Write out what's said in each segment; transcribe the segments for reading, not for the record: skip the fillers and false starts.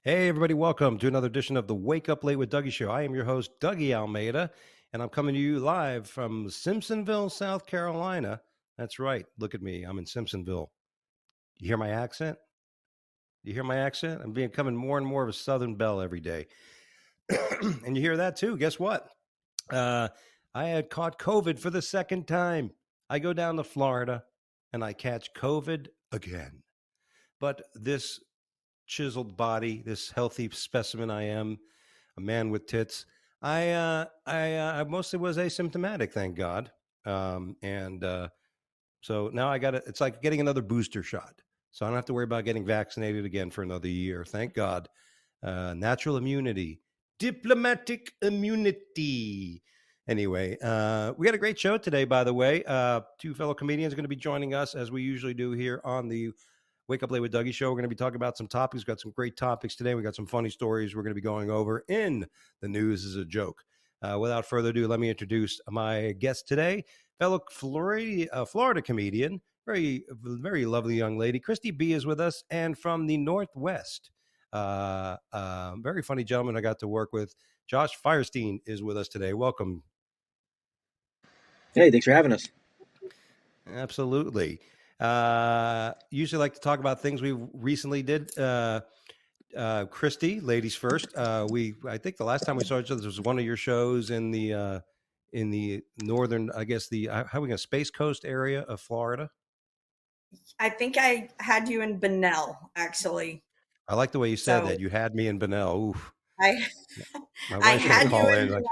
Hey, everybody, welcome to another edition of the Wake Up Late with Dougie show. I am your host, Dougie Almeida, and I'm coming to you live from Simpsonville, South Carolina. That's right. Look at me. I'm in Simpsonville. You hear my accent? You hear my accent? I'm becoming more and more of a Southern belle every day. And you hear that too. Guess what? I had caught COVID for the second time. I go down to Florida and I catch COVID again. But this chiseled body, this healthy specimen I am, a man with tits. I mostly was asymptomatic, thank God. And so now I got it. It's like getting another booster shot. So I don't have to worry about getting vaccinated again for another year. Thank God. Natural immunity, diplomatic immunity. Anyway, we got a great show today, by the way. Two fellow comedians are going to be joining us as we usually do here on the Wake Up Late with Dougie show. We're going to be talking about some topics. We've got some great topics today. We got some funny stories we're going to be going over in the news is a joke. Without further ado, let me introduce my guest today, fellow Florida comedian, very lovely young lady. Cristy B is with us, and from the Northwest, very funny gentleman I got to work with. Josh Firestine is with us today. Welcome. Hey, thanks for having us. Absolutely. Usually like to talk about things we recently did. Cristy, ladies first. I think the last time we saw each other was one of your shows in the northern, I guess how are we going Space Coast area of Florida. I think I had you in Bunnell, actually. I like the way you said that. You had me in Bunnell. Oof. I had you in Bunnell.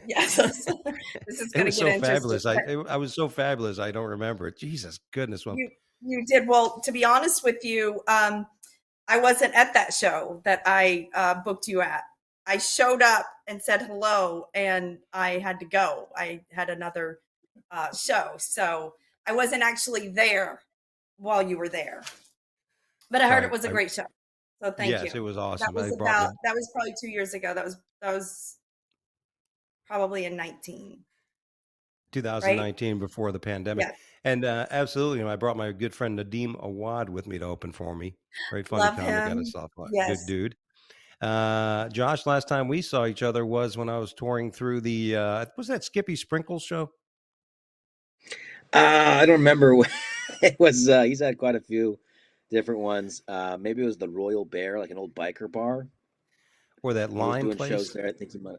Yes, this is going to get so interesting. Fabulous. I was so fabulous. I don't remember it. Jesus goodness. Well, you did well. To be honest with you, I wasn't at that show that I booked you at. I showed up and said hello, and I had to go. I had another show, so I wasn't actually there while you were there. But I heard it was a great show. So thank you. Yes, it was awesome. That was probably 2 years ago. That was probably in 2019, right? Before the pandemic. Yes. And absolutely, I brought my good friend Nadeem Awad with me to open for me. Very funny Love comic him. out of South Florida. Yes. Good dude. Josh, last time we saw each other was when I was touring through the was that Skippy Sprinkles show? I don't remember. It was he's had quite a few different ones. Maybe it was the Royal Bear, like an old biker bar, or that Lime doing place. Shows there. I think he might.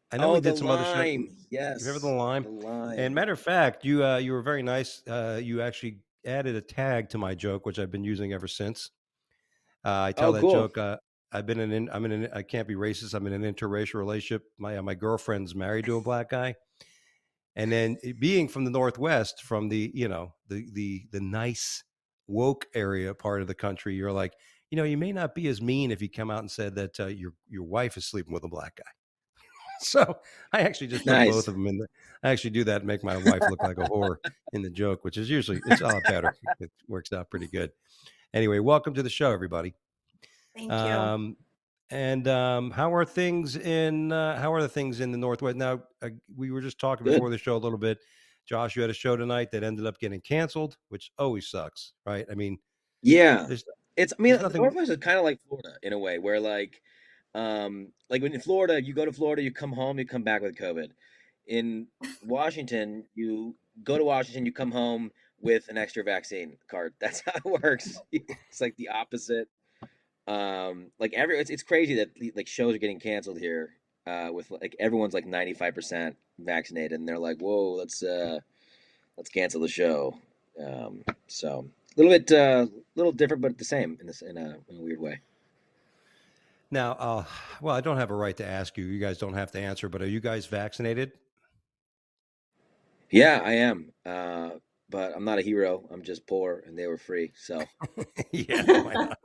I know we did some Lime. other shows. Yes, remember the Lime? The Lime. And matter of fact, you were very nice. You actually added a tag to my joke, which I've been using ever since. I tell that cool. joke. I can't be racist. I'm in an interracial relationship. My girlfriend's married to a black guy. And then being from the Northwest, from the nice woke area part of the country, you're like, you may not be as mean if you come out and said that your wife is sleeping with a black guy. So I actually just put both of them in there. I actually do that and make my wife look like a whore in the joke, which is usually it's a lot better. It works out pretty good. Anyway, welcome to the show, everybody. Thank you. And how are things in the Northwest? Now, we were just talking before the show a little bit. Josh, you had a show tonight that ended up getting canceled, which always sucks, right? I mean, yeah, the Northwest is kind of like Florida in a way, where like when in Florida, you go to Florida, you come home, you come back with COVID. In Washington, you go to Washington, you come home with an extra vaccine card. That's how it works. It's like the opposite. It's crazy that like shows are getting canceled here with like everyone's like 95% vaccinated, and they're like, whoa, let's cancel the show. So a little different, but the same in a weird way. Now, well, I don't have a right to ask you. You guys don't have to answer, but are you guys vaccinated? Yeah, I am. But I'm not a hero. I'm just poor, and they were free. So yeah, why not?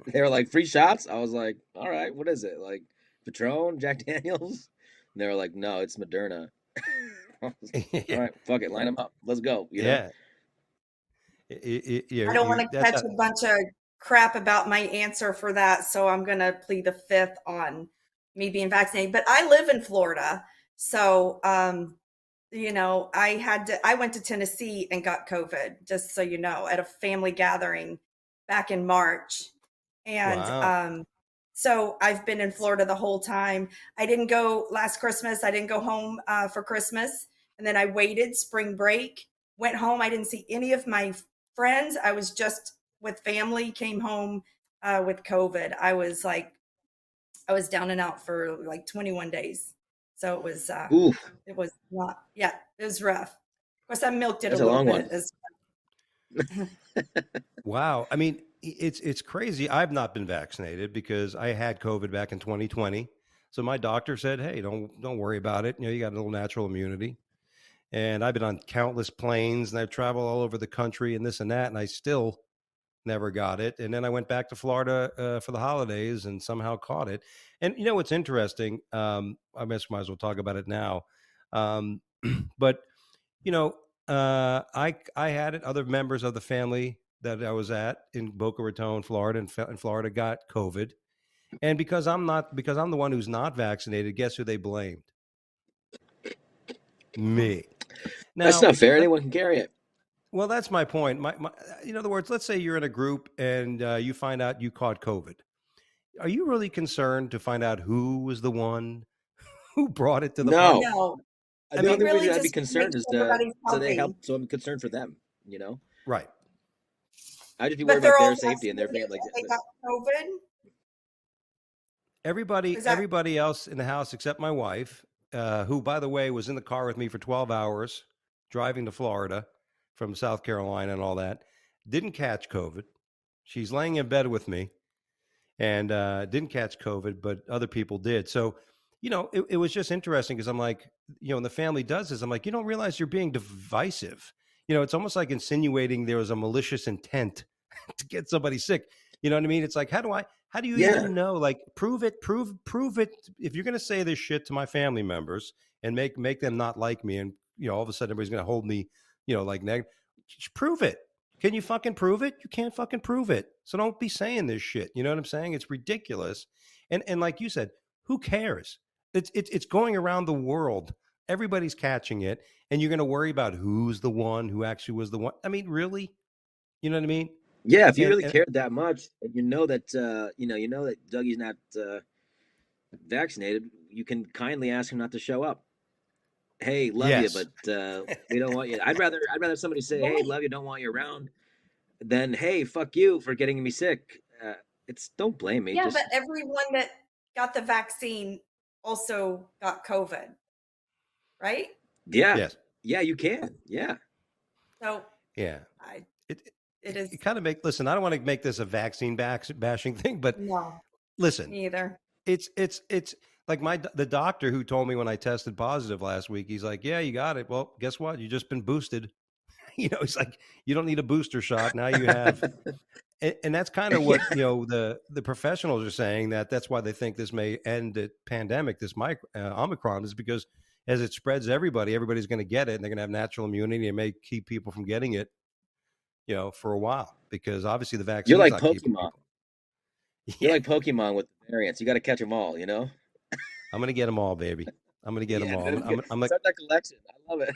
They were like, free shots? I was like, all right, what is it? Like Patron, Jack Daniels? And they were like, no, it's Moderna. All right, fuck it, line them up. Let's go. You know? I don't want to catch a bunch of crap about my answer for that, so I'm going to plead the fifth on me being vaccinated. But I live in Florida, so I went to Tennessee and got COVID, just so you know, at a family gathering back in March. And Wow. so I've been in Florida the whole time. I didn't go last Christmas. I didn't go home for Christmas. And then I waited spring break, went home. I didn't see any of my friends. I was just with family, came home with COVID. I was down and out for like 21 days. So Oof, it was not, yeah, it was rough. Of course, I milked it a that's a little long bit one. as Wow. I mean, it's crazy. I've not been vaccinated because I had COVID back in 2020. So my doctor said, "Hey, don't worry about it. You know, you got a little natural immunity." And I've been on countless planes and I've traveled all over the country and this and that, and I still never got it. And then I went back to Florida for the holidays and somehow caught it. And you know what's interesting? I might as well talk about it now. Um, but you know, I had it. Other members of the family that I was at in Boca Raton, Florida, and Florida got COVID. And because I'm the one who's not vaccinated, guess who they blamed? Me. That's Now, not fair. Anyone can carry it. well, that's my point. In other words, let's say you're in a group and you find out you caught COVID. Are you really concerned to find out who was the one who brought it to the party? No. no. The I mean, only Really reason I'd be just make concerned is sure everybody's so they help. healthy. So I'm concerned for them. You know, right. I just be worried But about they're all their safety and their vaccinated family. and they got COVID. Is that Everybody else in the house except my wife, who, by the way, was in the car with me for 12 hours driving to Florida from South Carolina and all that, didn't catch COVID. She's laying in bed with me and didn't catch COVID, but other people did. So, you know, it was just interesting because I'm like, you know, when the family does this, I'm like, you don't realize you're being divisive. You know, it's almost like insinuating there was a malicious intent to get somebody sick. You know what I mean? It's like, how do you Yeah. even know? Like, prove it. If you're going to say this shit to my family members and make them not like me, and you know, all of a sudden everybody's going to hold me, you know, like negative. Prove it. Can you fucking prove it? You can't fucking prove it. So don't be saying this shit. You know what I'm saying? It's ridiculous. And like you said, who cares? It's going around the world. Everybody's catching it, and you're going to worry about who's the one who actually was the one. I mean, really? You know what I mean? Yeah, if you And, really and cared that much, and you know that Dougie's not vaccinated, you can kindly ask him not to show up. Hey, love you, yes, but we don't want you. I'd rather somebody say, "Hey, right? love you, don't want you around," than "Hey, fuck you for getting me sick." It's don't blame me. Yeah, Just but everyone that got the vaccine also got COVID, right? yeah, yes, yeah, you can. Yeah, So yeah. I, It it it, is it kind of listen. I don't want to make this a vaccine bashing thing, but no, listen, me either. it's like the doctor who told me when I tested positive last week. He's like, "Yeah, you got it. Well, guess what? You just been boosted." You know, he's like, "You don't need a booster shot now. You have." And that's kind of yeah, what you know the professionals are saying that's why they think this may end the pandemic. This Omicron is because as it spreads to everybody's going to get it, and they're going to have natural immunity and may keep people from getting it, you know, for a while because obviously the you're vaccine's like not keeping Pokemon. people. You're Yeah, like Pokemon with the variants. You got to catch them all. You know. I'm going to get them all, baby. I'm going to get them Yeah, all. dude, I'm like, start that collection. I love it.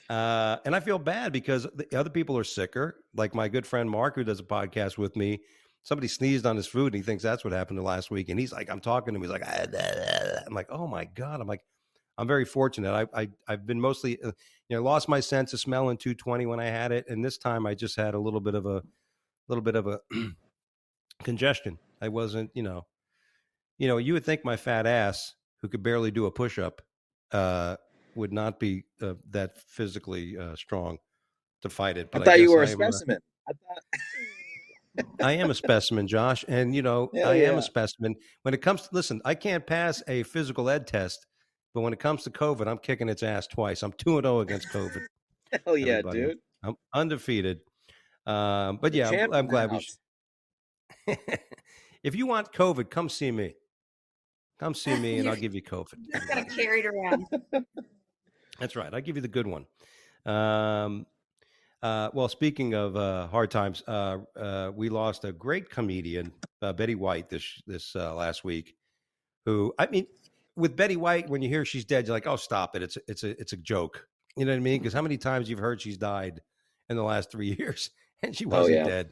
and I feel bad because the other people are sicker. Like my good friend Mark, who does a podcast with me, somebody sneezed on his food and he thinks that's what happened to last week. And he's like, I'm talking to him. He's like, I'm like, oh my God. I'm like, I'm very fortunate. I've been mostly, you know, lost my sense of smell in 220 when I had it, and this time I just had a little bit of a congestion. I wasn't, you would think my fat ass, who could barely do a push up, would not be that physically strong to fight it. I But I thought you guess were a specimen. I thought. I am a specimen, Josh, and Hell I am a yeah. specimen. When it comes to listen, I can't pass a physical ed test, but when it comes to COVID, I'm kicking its ass twice. I'm 2-0 against COVID. Hell yeah, Everybody, dude. I'm undefeated. But The yeah, champ I'm in the glad we. house. If you want COVID, come see me. Come see me, and You're I'll give you COVID. just gonna Everybody. carry it around. That's right. I'll give you the good one. Um, well, speaking of hard times, we lost a great comedian, Betty White, this last week. Who I mean, with Betty White, when you hear she's dead, you're like, oh, stop it. It's a joke. You know what I mean? Because how many times you've heard she's died in the last 3 years and she Oh wasn't yeah. dead.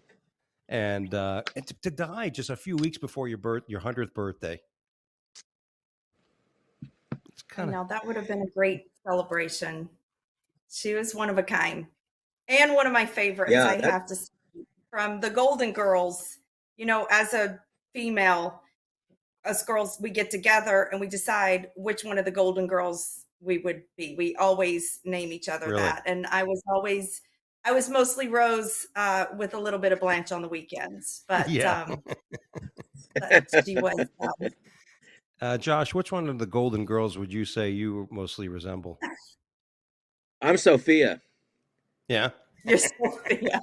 and to die just a few weeks before your 100th birthday. It's I know that would have been a great celebration. She was one of a kind, and one of my favorites. Yeah, I have to say, from the Golden Girls. You know, as a female, us girls, we get together and we decide which one of the Golden Girls we would be. We always name each other that, and I was mostly Rose with a little bit of Blanche on the weekends, but but she was. Josh, which one of the Golden Girls would you say you mostly resemble? I'm Sophia. Yeah. You're Sophia.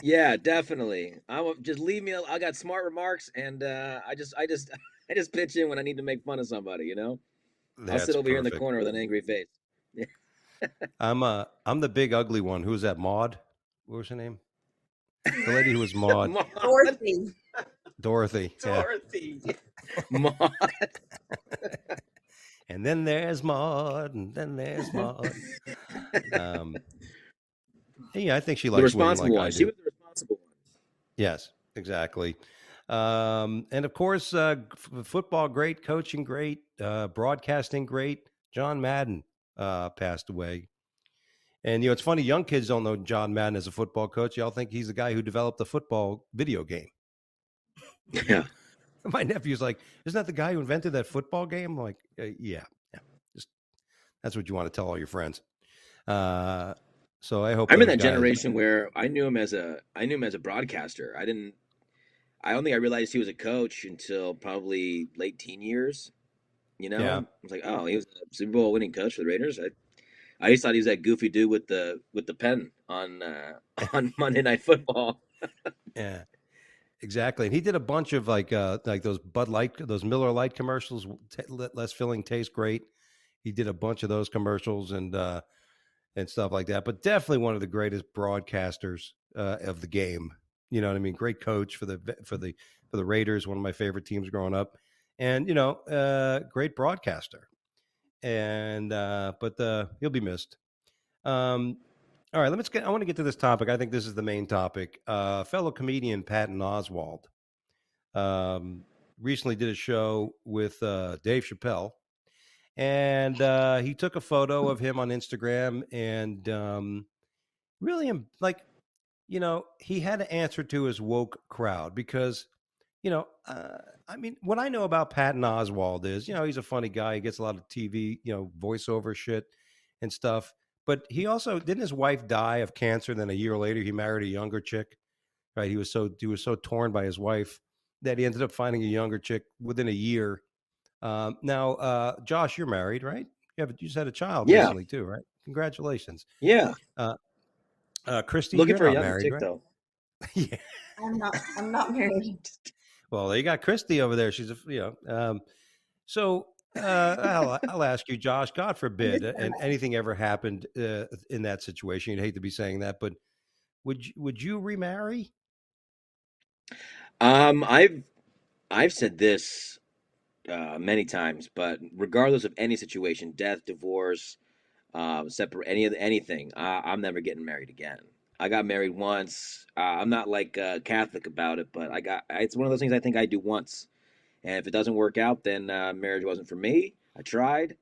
Yeah, definitely. Just leave me. I got smart remarks, and I just pitch in when I need to make fun of somebody. You know, I'll sit over here in the corner with an angry face. Yeah. I'm the big ugly one. Who's that? Maud? What was her name? The lady who was Maud. Dorothy. Dorothy. Yeah. Maud. And then there's Maud, and then there's Maud. Yeah, I think she likes women like I do. She was the responsible one. Yes, exactly. And of course, football great, coaching great, broadcasting great. John Madden passed away. And, it's funny, young kids don't know John Madden as a football coach. Y'all think he's the guy who developed the football video game. Yeah. My nephew's like, isn't that the guy who invented that football game? I'm like, yeah. Just that's what you want to tell all your friends. So I hope I'm in that generation where I knew him as a broadcaster. I don't think I realized he was a coach until probably late teen years. You know, I was like, oh, he was a Super Bowl winning coach for the Raiders. I just thought he was that goofy dude with the pen on Monday Night Football. Yeah, exactly. And he did a bunch of like those Bud Light, those Miller Lite commercials. Less filling, tastes great. He did a bunch of those commercials and stuff like that. But definitely one of the greatest broadcasters of the game. You know what I mean? Great coach for the Raiders, one of my favorite teams growing up, and great broadcaster. And but he'll be missed. All right, I want to get to this topic. I think this is the main topic. Fellow comedian Paton Oswalt recently did a show with Dave Chappelle, and he took a photo of him on Instagram, and really, he had to answer to his woke crowd because, I mean, what I know about Paton Oswalt is, he's a funny guy. He gets a lot of TV, voiceover shit and stuff. But he also didn't his wife die of cancer. Then a year later, he married a younger chick, right? He was so torn by his wife that he ended up finding a younger chick within a year. Now, Josh, you're married, right? You just had a child recently too, right? Congratulations. Yeah. Cristy, looking you're for not a young married, chick, right? though. Yeah. I'm not married. Well, you got Cristy over there. She's so I'll ask you, Josh, God forbid, and anything ever happened in that situation, you'd hate to be saying that, but would you remarry? I've said this many times, but regardless of any situation, death, divorce, separate anything, I'm never getting married again. I got married once. I'm not like Catholic about it, but it's one of those things I think I do once. And if it doesn't work out, then marriage wasn't for me. I tried.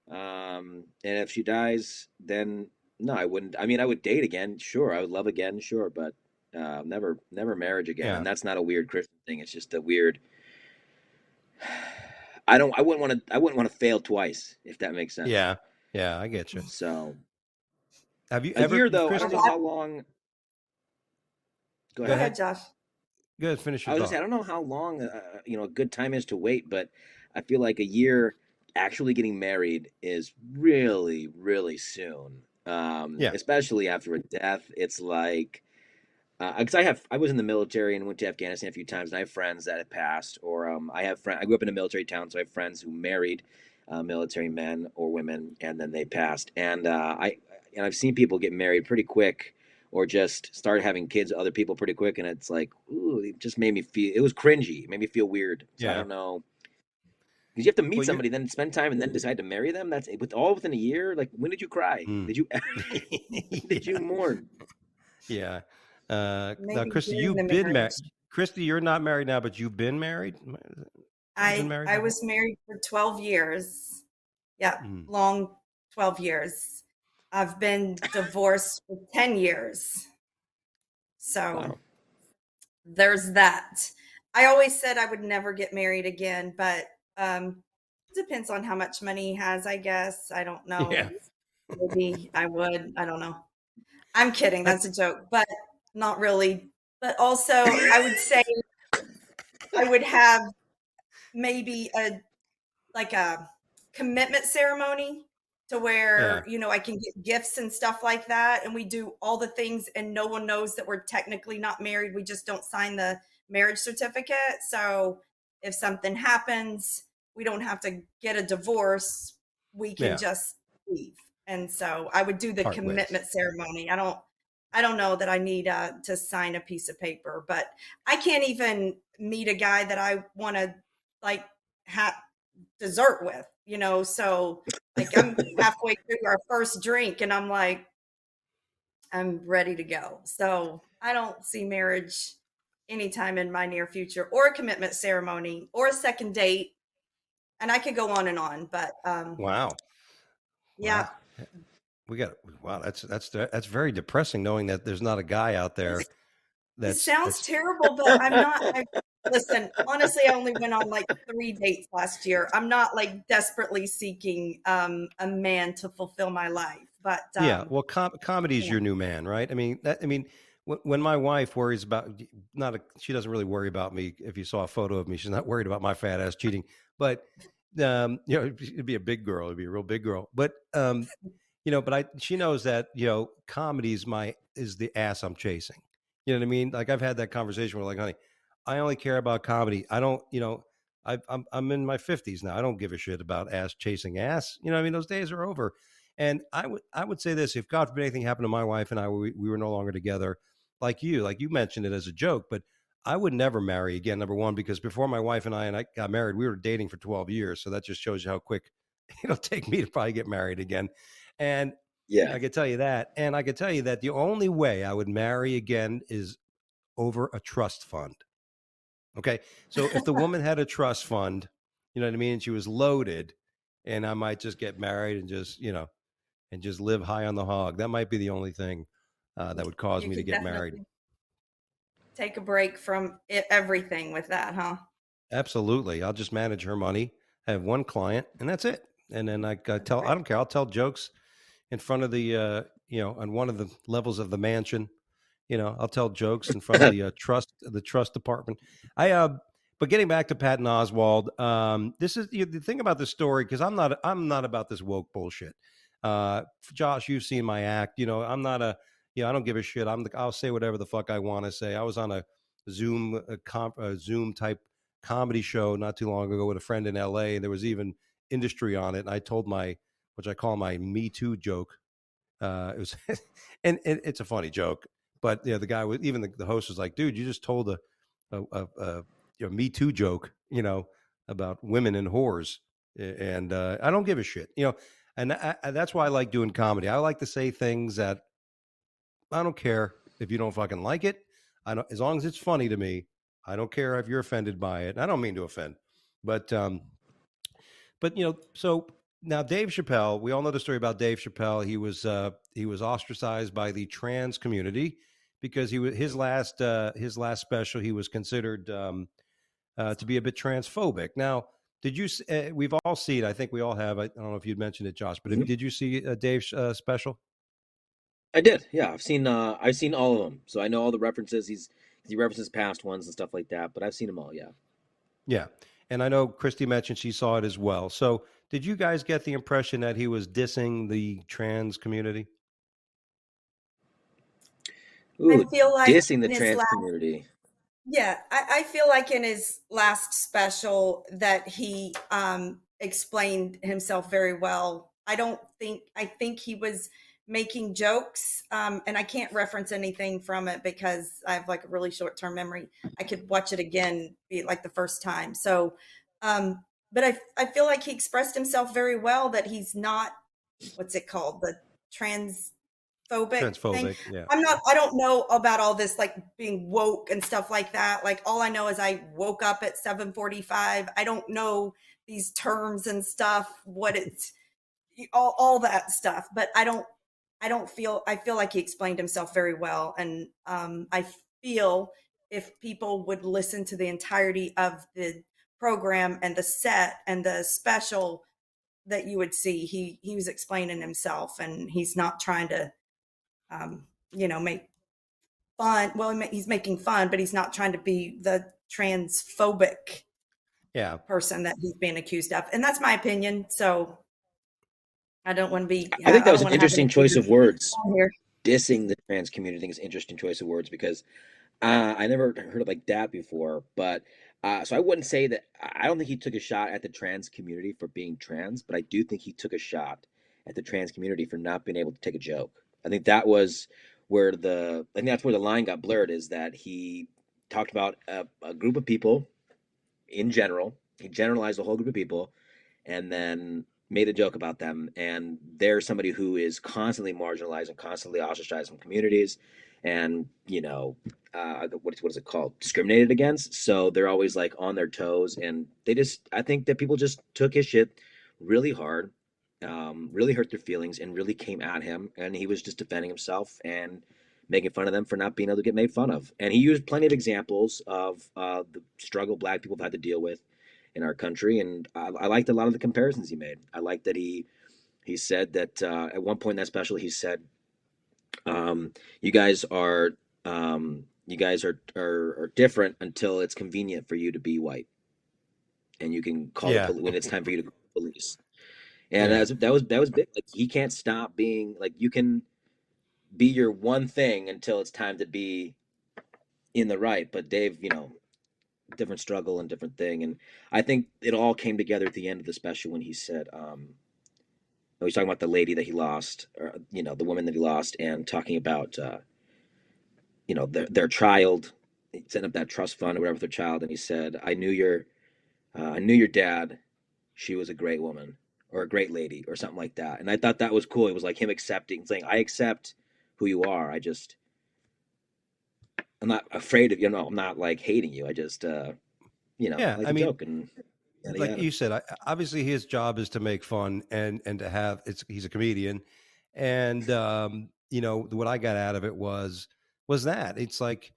And if she dies, then no, I wouldn't. I mean, I would date again. Sure. I would love again. Sure. But never marriage again. Yeah. And that's not a weird Christian thing. It's just a weird. I wouldn't want to fail twice, if that makes sense. Yeah. Yeah. I get you. So have you a ever, year though? Cristy? I don't know how long. Go ahead, Josh. Good. Finish your I was thought. just saying, I don't know how long a good time is to wait, but I feel like a year actually getting married is really, really soon. Especially after a death. It's like because I was in the military and went to Afghanistan a few times, and I have friends that have passed, or I grew up in a military town, so I have friends who married military men or women, and then they passed, and I've seen people get married pretty quick, or just start having kids with other people pretty quick, and it's like, ooh, it just made me feel, it was cringy, it made me feel weird. So I don't know. Because you have to meet somebody, then spend time, and then decide to marry them. That's within a year. Like, when did you cry? Did you mourn? Yeah. Now, Maybe Cristy, during the you've been married. marriage. Cristy, you're not married now, but you've been married. You've been married I before? was married for 12 years. Yeah, Mm. long 12 years. I've been divorced for 10 years. So Wow. there's that. I always said I would never get married again, but it depends on how much money he has, I guess. I don't Yeah. know. Maybe I would. I don't know. I'm kidding. I, That's a joke, but not really. But also, I would say I would have maybe a commitment ceremony to yeah. where, I can get gifts and stuff like that. And we do all the things and no one knows that we're technically not married. We just don't sign the marriage certificate. So if something happens, we don't have to get a divorce. We can Yeah. just leave. And so I would do the Part ways. commitment ceremony. I don't know that I need to sign a piece of paper, but I can't even meet a guy that I want to like have dessert with, so like I'm halfway through our first drink and I'm like, I'm ready to go. So I don't see marriage anytime in my near future, or a commitment ceremony, or a second date. And I could go on and on, but Wow. yeah. Wow. Wow. That's very depressing knowing that there's not a guy out there It sounds that's terrible, but I'm not. Listen, honestly, I only went on like 3 dates last year. I'm not like desperately seeking a man to fulfill my life, but yeah. Well, comedy is yeah. your new man, right? When my wife worries about she doesn't really worry about me. If you saw a photo of me, she's not worried about my fat ass cheating. But it'd be a big girl. It'd be a real big girl. But she knows that comedy is the ass I'm chasing. You know what I mean? Like I've had that conversation where like, honey, I only care about comedy. I don't, I'm in my 50s now. I don't give a shit about ass chasing ass. You know what I mean? Those days are over. And I would say this: if God forbid anything happened to my wife and I, we were no longer together, like you mentioned it as a joke, but I would never marry again. Number one, because before my wife and I got married, we were dating for 12 years. So that just shows you how quick it'll take me to probably get married again. And Yeah. I could tell you that. And I could tell you that the only way I would marry again is over a trust fund. Okay. So if the woman had a trust fund, you know what I mean? And she was loaded, and I might just get married and just live high on the hog. That might be the only thing that would cause You me to could get married. definitely take a break from everything with that, huh? Absolutely. I'll just manage her money. I have one client, and that's it. And then I That's I great. don't care. I'll tell jokes in front of the, on one of the levels of the mansion. I'll tell jokes in front of the trust department. But getting back to Paton Oswalt, this is the thing about this story, because I'm not about this woke bullshit. Josh, you've seen my act. I'm not I don't give a shit. I'll say whatever the fuck I want to say. I was on a Zoom type comedy show not too long ago with a friend in L.A., and there was even industry on it. And I told which I call my Me Too joke. It was, and it's a funny joke, but the guy was, even the host was like, "Dude, you just told a Me Too joke, about women and whores," and I don't give a shit, and that's why I like doing comedy. I like to say things that I don't care if you don't fucking like it. I don't, as long as it's funny to me. I don't care if you're offended by it. I don't mean to offend, but so now Dave Chappelle, we all know the story about Dave Chappelle. He was ostracized by the trans community because his last special, he was considered to be a bit transphobic. Now, did you? We've all seen. I think we all have. I don't know if you'd mentioned it, Josh, but Mhm. did you see Dave's special? I did. Yeah, I've seen all of them, so I know all the references. He references past ones and stuff like that, but I've seen them all. Yeah. Yeah, and I know Cristy mentioned she saw it as well. So, did you guys get the impression that he was dissing the trans community? I Ooh, feel like dissing the in his trans last, community. yeah, I feel like in his last special that he explained himself very well. I think he was making jokes, and I can't reference anything from it because I have like a really short term memory. I could watch it again, be it like the first time. So, but I feel like he expressed himself very well, that he's not, what's it called, the trans. Transphobic, thing. yeah. I don't know about all this like being woke and stuff like that. Like all I know is I woke up at 7:45. I don't know these terms and stuff, what it's all that stuff, but I feel like he explained himself very well. And I feel if people would listen to the entirety of the program and the set and the special, that you would see he was explaining himself, and he's not trying to make fun. Well, he's making fun, but he's not trying to be the transphobic person that he's being accused of. And that's my opinion. So I don't want to be. I think that was an interesting choice of words. Dissing the trans community, I think is an interesting choice of words, because I never heard it like that before. But so I wouldn't say that. I don't think he took a shot at the trans community for being trans, but I do think he took a shot at the trans community for not being able to take a joke. I think that was where that's where the line got blurred, is that he talked about a group of people in general. He generalized a whole group of people, and then made a joke about them. And they're somebody who is constantly marginalized and constantly ostracized from communities, and what is it called, discriminated against. So they're always like on their toes, and I think that people just took his shit really hard, really hurt their feelings, and really came at him. And he was just defending himself and making fun of them for not being able to get made fun of. And he used plenty of examples of the struggle Black people have had to deal with in our country. And I liked a lot of the comparisons he made. I liked that he said that at one point in that special, he said, you guys are different until it's convenient for you to be white, and you can call the police when it's time for you to call the police. And that was big. Like, he can't stop being like, you can be your one thing until it's time to be in the right. But Dave, different struggle and different thing. And I think it all came together at the end of the special when he said, he's talking about the lady that he lost, or, the woman that he lost, and talking about, their child, setting up that trust fund or whatever with their child. And he said, I knew your dad. She was a great woman, or a great lady, or something like that. And I thought that was cool. It was like him accepting, saying, I accept who you are. I'm not afraid of, I'm not like hating you. I just, I like a joke. And like you said, obviously his job is to make fun and to have, he's a comedian. And, what I got out of it was that it's like,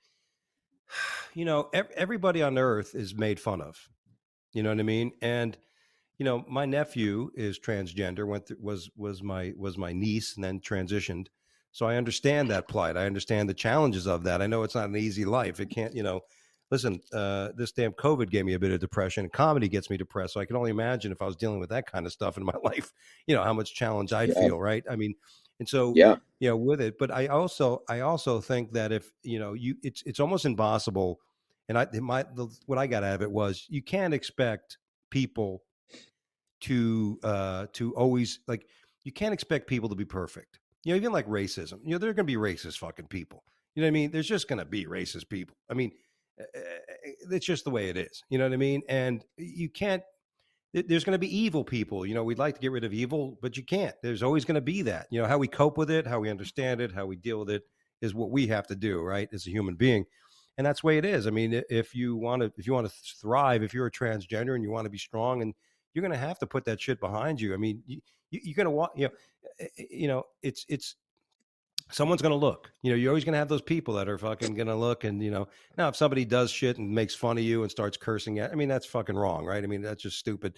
everybody on earth is made fun of, you know what I mean? And, my nephew is transgender, was my niece, and then transitioned. So I understand that plight. I understand the challenges of that. I know it's not an easy life. It can't, listen, this damn COVID gave me a bit of depression. Comedy gets me depressed. So I can only imagine if I was dealing with that kind of stuff in my life, how much challenge I'd feel. Right. I mean, and so, with it, but I also think that if, it's almost impossible. And what I got out of it was, you can't expect people to always, like, you can't expect people to be perfect. Even like racism, there are going to be racist fucking people. You know what I mean? There's just going to be racist people. I mean, it's just the way it is. You know what I mean? And you can't, there's going to be evil people. We'd like to get rid of evil, but you can't. There's always going to be that. How we cope with it, how we understand it, how we deal with it is what we have to do, right? As a human being. And that's the way it is. I mean, if you want to thrive, if you're a transgender and you want to be strong, and you're going to have to put that shit behind you. I mean, you're going to want, it's someone's going to look. You're always going to have those people that are fucking going to look. And, now if somebody does shit and makes fun of you and starts cursing at, I mean, that's fucking wrong, right? I mean, that's just stupid.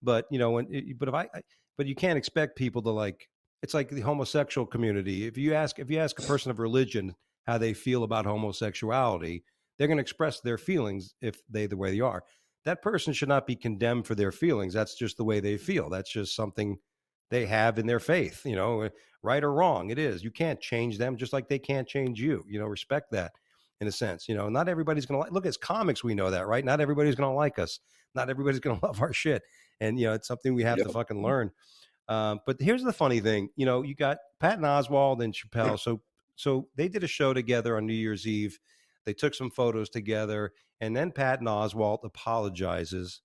But, but you can't expect people to, like, it's like the homosexual community. If you ask a person of religion how they feel about homosexuality, they're going to express their feelings the way they are. That person should not be condemned for their feelings. That's just the way they feel. That's just something they have in their faith, right or wrong. It is. You can't change them, just like they can't change you. Respect that in a sense. Not everybody's going to look, as comics, we know that, right? Not everybody's going to like us. Not everybody's going to love our shit. And, it's something we have to fucking learn. But here's the funny thing. You got Paton Oswalt and Chappelle. So they did a show together on New Year's Eve. They took some photos together, and then Paton Oswalt apologizes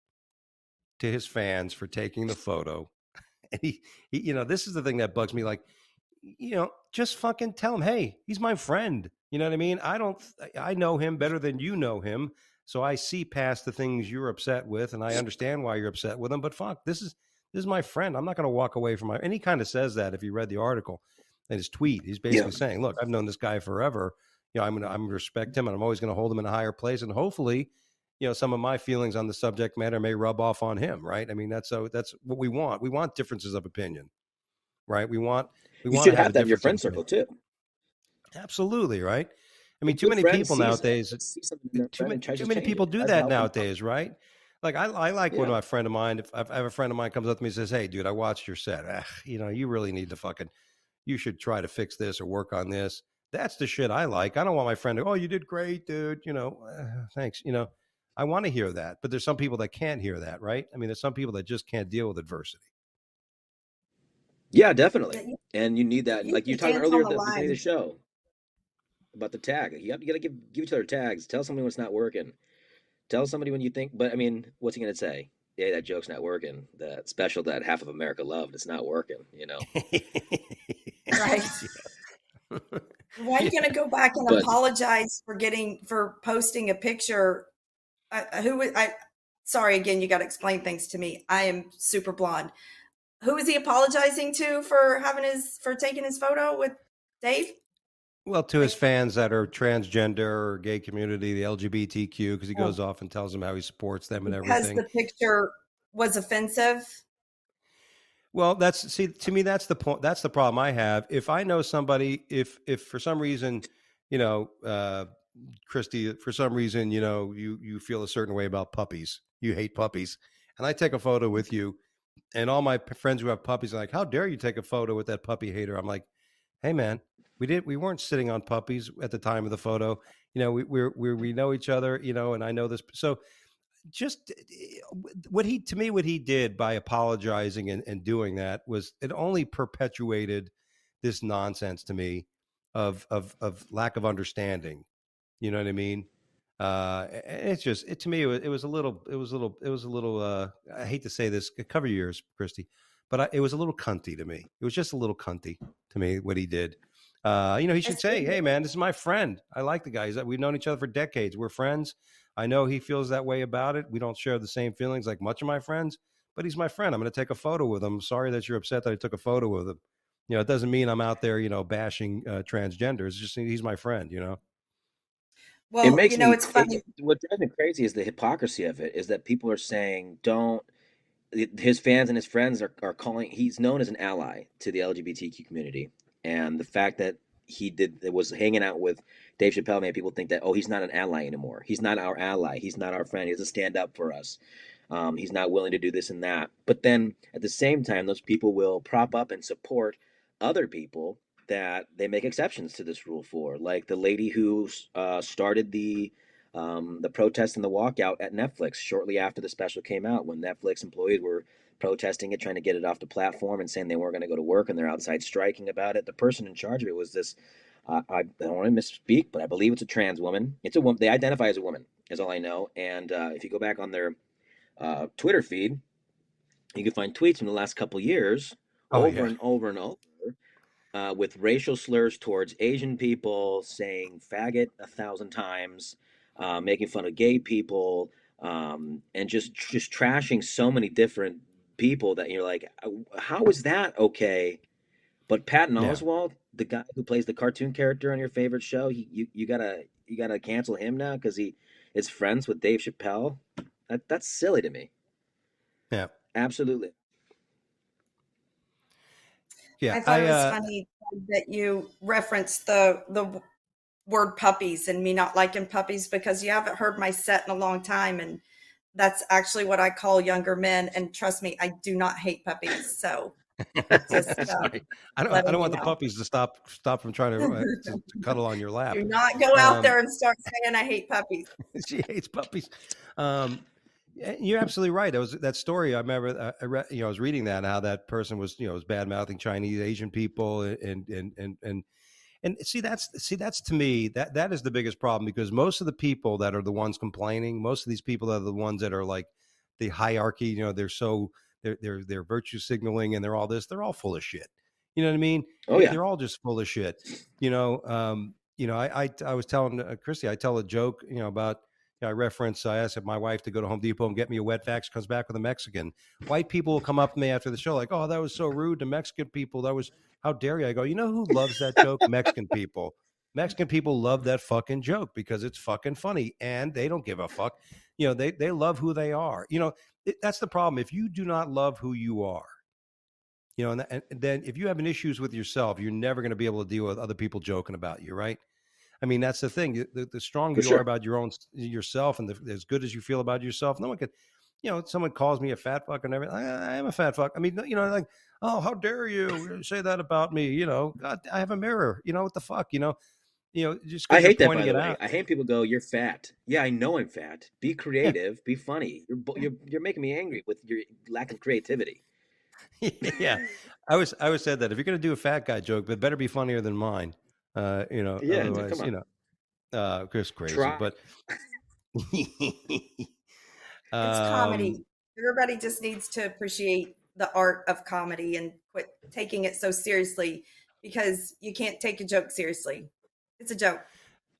to his fans for taking the photo. And he this is the thing that bugs me. Like, just fucking tell him, hey, he's my friend. You know what I mean? I know him better than you know him. So I see past the things you're upset with, and I understand why you're upset with him. But fuck, this is my friend. I'm not going to walk away from my. And he kind of says that if you read the article in his tweet, he's basically saying, look, I've known this guy forever. I'm going to respect him, and I'm always going to hold him in a higher place. And hopefully, some of my feelings on the subject matter may rub off on him. Right? I mean, that's what we want. We want differences of opinion, right? We want you to should have have that in your friend circle too. Absolutely, right? I mean, too many people nowadays. Too many people do that nowadays, right? Like I like when a friend of mine, if I have a friend of mine comes up to me and says, "Hey, dude, I watched your set. You really need to you should try to fix this or work on this." That's the shit I like. I don't want my friend to, "Oh, you did great, dude." Thanks. I want to hear that, but there's some people that can't hear that, right? I mean, there's some people that just can't deal with adversity. Yeah, definitely. And you need that. Like you were talking earlier at the beginning of the show about the tag. You got to give each other tags. Tell somebody when it's not working. Tell somebody when you think. But I mean, what's he gonna say? Yeah, that joke's not working. That special that half of America loved, it's not working. Right. Why are you gonna go back and apologize for posting a picture? Sorry again. You got to explain things to me. I am super blonde. Who is he apologizing to for taking his photo with Dave? Well, to his fans that are transgender or gay community, the LGBTQ, because he goes off and tells them how he supports them and everything. Because the picture was offensive. Well, to me, that's the point. That's the problem I have. If I know somebody, if for some reason, Cristy, for some reason, you feel a certain way about puppies, you hate puppies, and I take a photo with you, and all my friends who have puppies are like, "How dare you take a photo with that puppy hater?" I'm like, "Hey, man, we weren't sitting on puppies at the time of the photo. We know each other, and I know this. So just what he did by apologizing and doing that was, it only perpetuated this nonsense to me of lack of understanding. You know what I mean? It's just, to me, it was a little, I hate to say this, cover your ears, Cristy, but it was a little cunty to me. It was just a little cunty to me, what he did. He should say, "Hey, man, this is my friend. I like the guy. We've known each other for decades. We're friends. I know he feels that way about it. We don't share the same feelings like much of my friends, but he's my friend. I'm going to take a photo with him. I'm sorry that you're upset that I took a photo with him. It doesn't mean I'm out there, bashing transgenders. It's just he's my friend, Well, it makes it's funny. What drives me crazy is the hypocrisy of it. Is that people are saying his fans and his friends are calling. He's known as an ally to the LGBTQ community, and the fact that was hanging out with Dave Chappelle made people think that, oh, he's not an ally anymore. He's not our ally. He's not our friend. He doesn't stand up for us. He's not willing to do this and that. But then at the same time, those people will prop up and support other people that they make exceptions to this rule for, like the lady who started the protest and the walkout at Netflix shortly after the special came out, when Netflix employees were protesting it, trying to get it off the platform and saying they weren't going to go to work, and they're outside striking about it. The person in charge of it was this, I don't want to misspeak, but I believe it's a trans woman. It's a woman. They identify as a woman, is all I know. And if you go back on their Twitter feed, you can find tweets from the last couple years over and over and over with racial slurs towards Asian people, saying faggot 1,000 times, making fun of gay people, and just trashing so many different people that you're like, how is that okay? But Paton Oswalt, the guy who plays the cartoon character on your favorite show, you gotta cancel him now because he is friends with Dave Chappelle. That's silly to me. Yeah, absolutely. Yeah, I thought it was funny that you referenced the word puppies and me not liking puppies, because you haven't heard my set in a long time, and that's actually what I call younger men. And trust me, I do not hate puppies. So just, I don't want the puppies to stop from trying to cuddle on your lap. Do not go out there and start saying I hate puppies. She hates puppies. You're absolutely right. It was that story. I remember. I was reading that, and how that person was, was bad mouthing Chinese, Asian people, and see, that's to me that is the biggest problem, because most of the people that are the ones complaining, most of these people are the ones that are like the hierarchy. They're virtue signaling, and they're all this. They're all full of shit. You know what I mean? Oh yeah. They're all just full of shit. I was telling Cristy, I tell a joke, about, I asked my wife to go to Home Depot and get me a wet vac. She comes back with a Mexican. White people will come up to me after the show like, oh, that was so rude to Mexican people. How dare you? I go, you know who loves that joke? Mexican people. Mexican people love that fucking joke because it's fucking funny and they don't give a fuck. They love who they are. That's the problem. If you do not love who you are, and then if you have issues with yourself, you're never going to be able to deal with other people joking about you, right? I mean, that's the thing. The stronger you are about yourself, and as good as you feel about yourself, no one could. Someone calls me a fat fuck and everything. I am a fat fuck. I mean, like, oh, how dare you say that about me? God, I have a mirror. What the fuck? Just I because you're hate that, by pointing the it way. out. I hate people go, "You're fat." Yeah, I know I'm fat. Be Yeah. creative. Be funny. You're making me angry with your lack of creativity. Yeah, I always said that if you're going to do a fat guy joke, but it better be funnier than mine. Yeah, Otherwise, come on. just crazy. Try. But It's um, comedy. Everybody just needs to appreciate the art of comedy and quit taking it so seriously, because you can't take a joke seriously. It's a joke.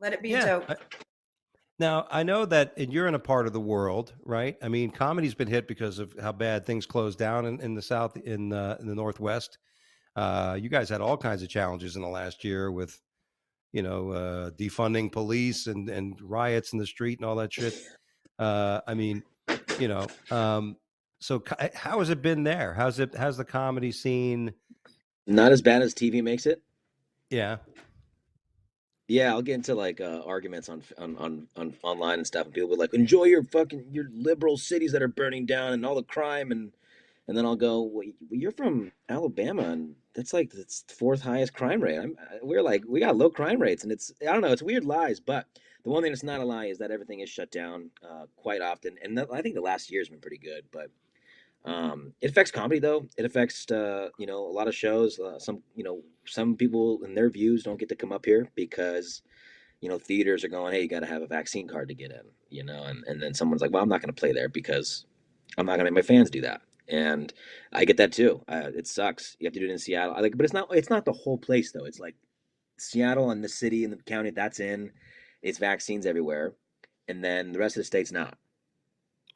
Let it be a yeah. joke. Now I know that you're in a part of the world, right? I mean, comedy's been hit because of how bad things closed down in the South, in the Northwest. You guys had all kinds of challenges in the last year with, defunding police and riots in the street and all that shit. I mean, you know, um, so how has it been there? How's the comedy scene? Not as bad as TV makes it. Yeah. Yeah, I'll get into like arguments on online and stuff, and people will be like, "Enjoy your liberal cities that are burning down and all the crime," and then I'll go, well, "You're from Alabama, and that's like the fourth highest crime rate. We got low crime rates, and I don't know, it's weird lies, but the one thing that's not a lie is that everything is shut down quite often, and I think the last year has been pretty good, but it affects comedy though. It affects a lot of shows. Some people and their views don't get to come up here because theaters are going, hey, you got to have a vaccine card to get in. And then someone's like, well, I'm not going to play there because I'm not going to make my fans do that. And I get that too. It sucks. You have to do it in Seattle. But it's not the whole place though. It's like Seattle and the city and the county that's in. It's vaccines everywhere, and then the rest of the state's not.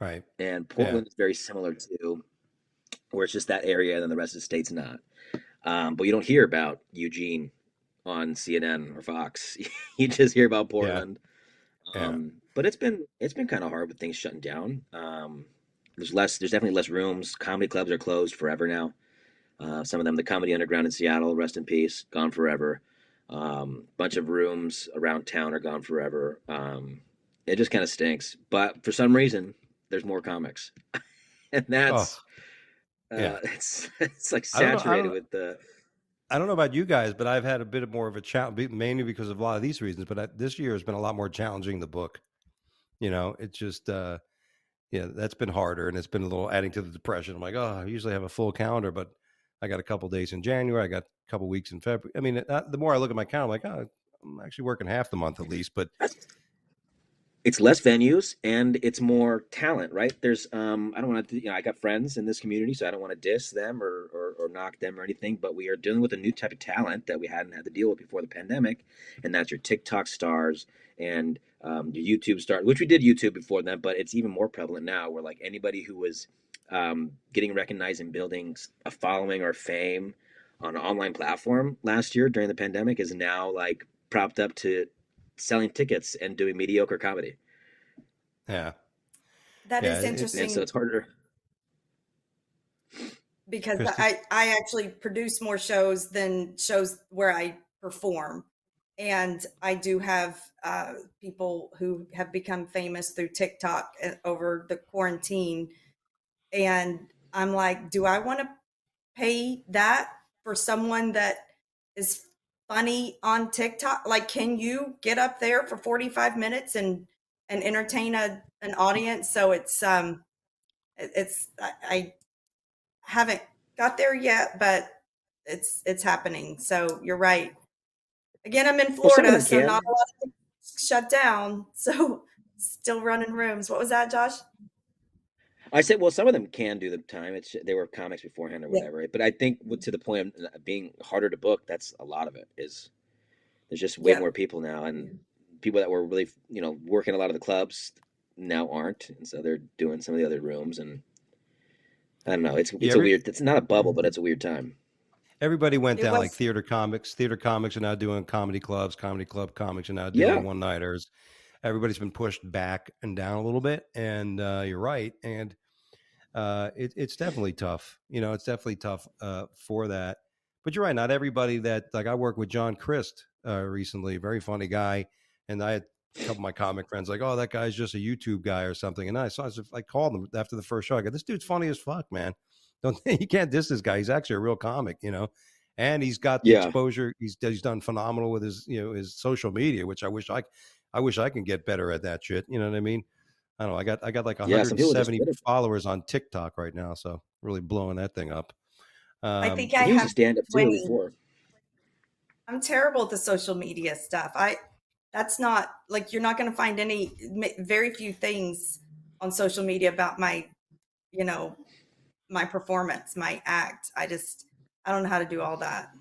Right. And Yeah. Portland is very similar to where it's just that area, and then the rest of the state's not. But you don't hear about Eugene on CNN or Fox. You just hear about Portland. Yeah. But it's been kind of hard with things shutting down. There's definitely less rooms. Comedy clubs are closed forever now. Some of them, the Comedy Underground in Seattle, rest in peace, gone forever. Bunch of rooms around town are gone forever. It just kind of stinks. But for some reason, there's more comics, and that's yeah. it's like saturated with the. I don't know about you guys, but I've had a bit more of a challenge, mainly because of a lot of these reasons. But this year has been a lot more challenging. The book, it's just, that's been harder, and it's been a little adding to the depression. I'm like, oh, I usually have a full calendar, but I got a couple days in January, I got a couple weeks in February. I mean, the more I look at my calendar, I'm like, oh, I'm actually working half the month at least. But It's less venues and it's more talent, right? There's I don't want to, I got friends in this community, so I don't want to diss them or knock them or anything, but we are dealing with a new type of talent that we hadn't had to deal with before the pandemic, and that's your TikTok stars and your YouTube stars, which we did YouTube before then, but it's even more prevalent now, where like anybody who was getting recognized and building a following or fame on an online platform last year during the pandemic is now like propped up to selling tickets and doing mediocre comedy. yeah, That is interesting. And so it's harder because Cristy? I actually produce more shows than shows where I perform. And I do have people who have become famous through TikTok over the quarantine. And I'm like, do I want to pay that for someone that is funny on TikTok? Like, can you get up there for 45 minutes and entertain an audience? So I haven't got there yet, but it's happening. So you're right. Again, I'm in Florida, so not a lot of things shut down. So still running rooms. What was that, Josh? I said, well, some of them can do the time. They were comics beforehand or Yeah. whatever. But I think to the point of being harder to book, that's a lot of it. Is there's just way more people now, and people that were really working a lot of the clubs now aren't, and so they're doing some of the other rooms. And I don't know. It's a weird. It's not a bubble, but it's a weird time. Everybody went down like theater comics. Theater comics are now doing comedy clubs. Comedy club comics are now doing one-nighters. Everybody's been pushed back and down a little bit, and you're right. And it's definitely tough. It's definitely tough for that. But you're right. Not everybody that, like, I worked with John Crist recently, very funny guy, and I had a couple of my comic friends like, oh, that guy's just a YouTube guy or something. And I called him after the first show. I go, this dude's funny as fuck, man. You can't diss this guy. He's actually a real comic, and he's got the exposure. He's done phenomenal with his his social media, which I wish I can get better at that shit. You know what I mean? I don't know. I got like 170 followers on TikTok right now, so really blowing that thing up. I think I have stand up too before. I'm terrible at the social media stuff. That's not like, you're not going to find very few things on social media about my, my performance, my act. I don't know how to do all that.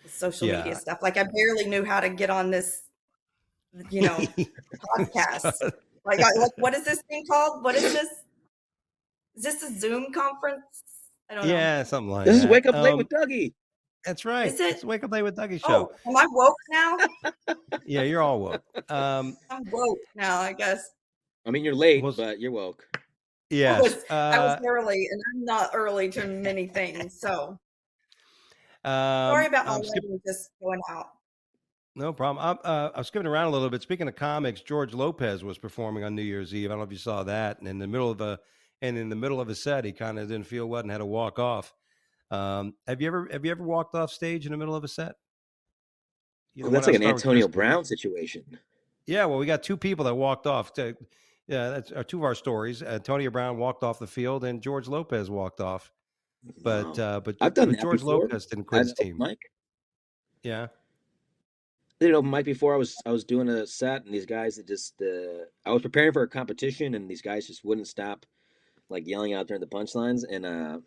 The social media stuff. Like, I barely knew how to get on this, podcast. Like, what is this thing called? What is this? Is this a Zoom conference? I don't know. Yeah, something like this that. This is Wake Up Late with Dougie. That's right. Is it? It's Wake Up Late with Dougie show. Oh, am I woke now? Yeah, you're all woke. I'm woke now, I guess. I mean, you're late, but you're woke. Yes. I was early, and I'm not early to many things. So sorry about my lighting just going out. No problem. I'm skipping around a little bit. Speaking of comics, George Lopez was performing on New Year's Eve. I don't know if you saw that. And in the middle of a set, he kind of didn't feel well and had to walk off. Have you ever walked off stage in the middle of a set? Well, that's like an Antonio Brown situation. Yeah, well, we got two people that walked off. That's two of our stories. Antonio Brown walked off the field, and George Lopez walked off. But I've done that George before. Lopez didn't quit his team. Mike. Yeah. I did open mic before. I was doing a set, and these guys that just I was preparing for a competition, and these guys just wouldn't stop, like, yelling out during the punchlines. And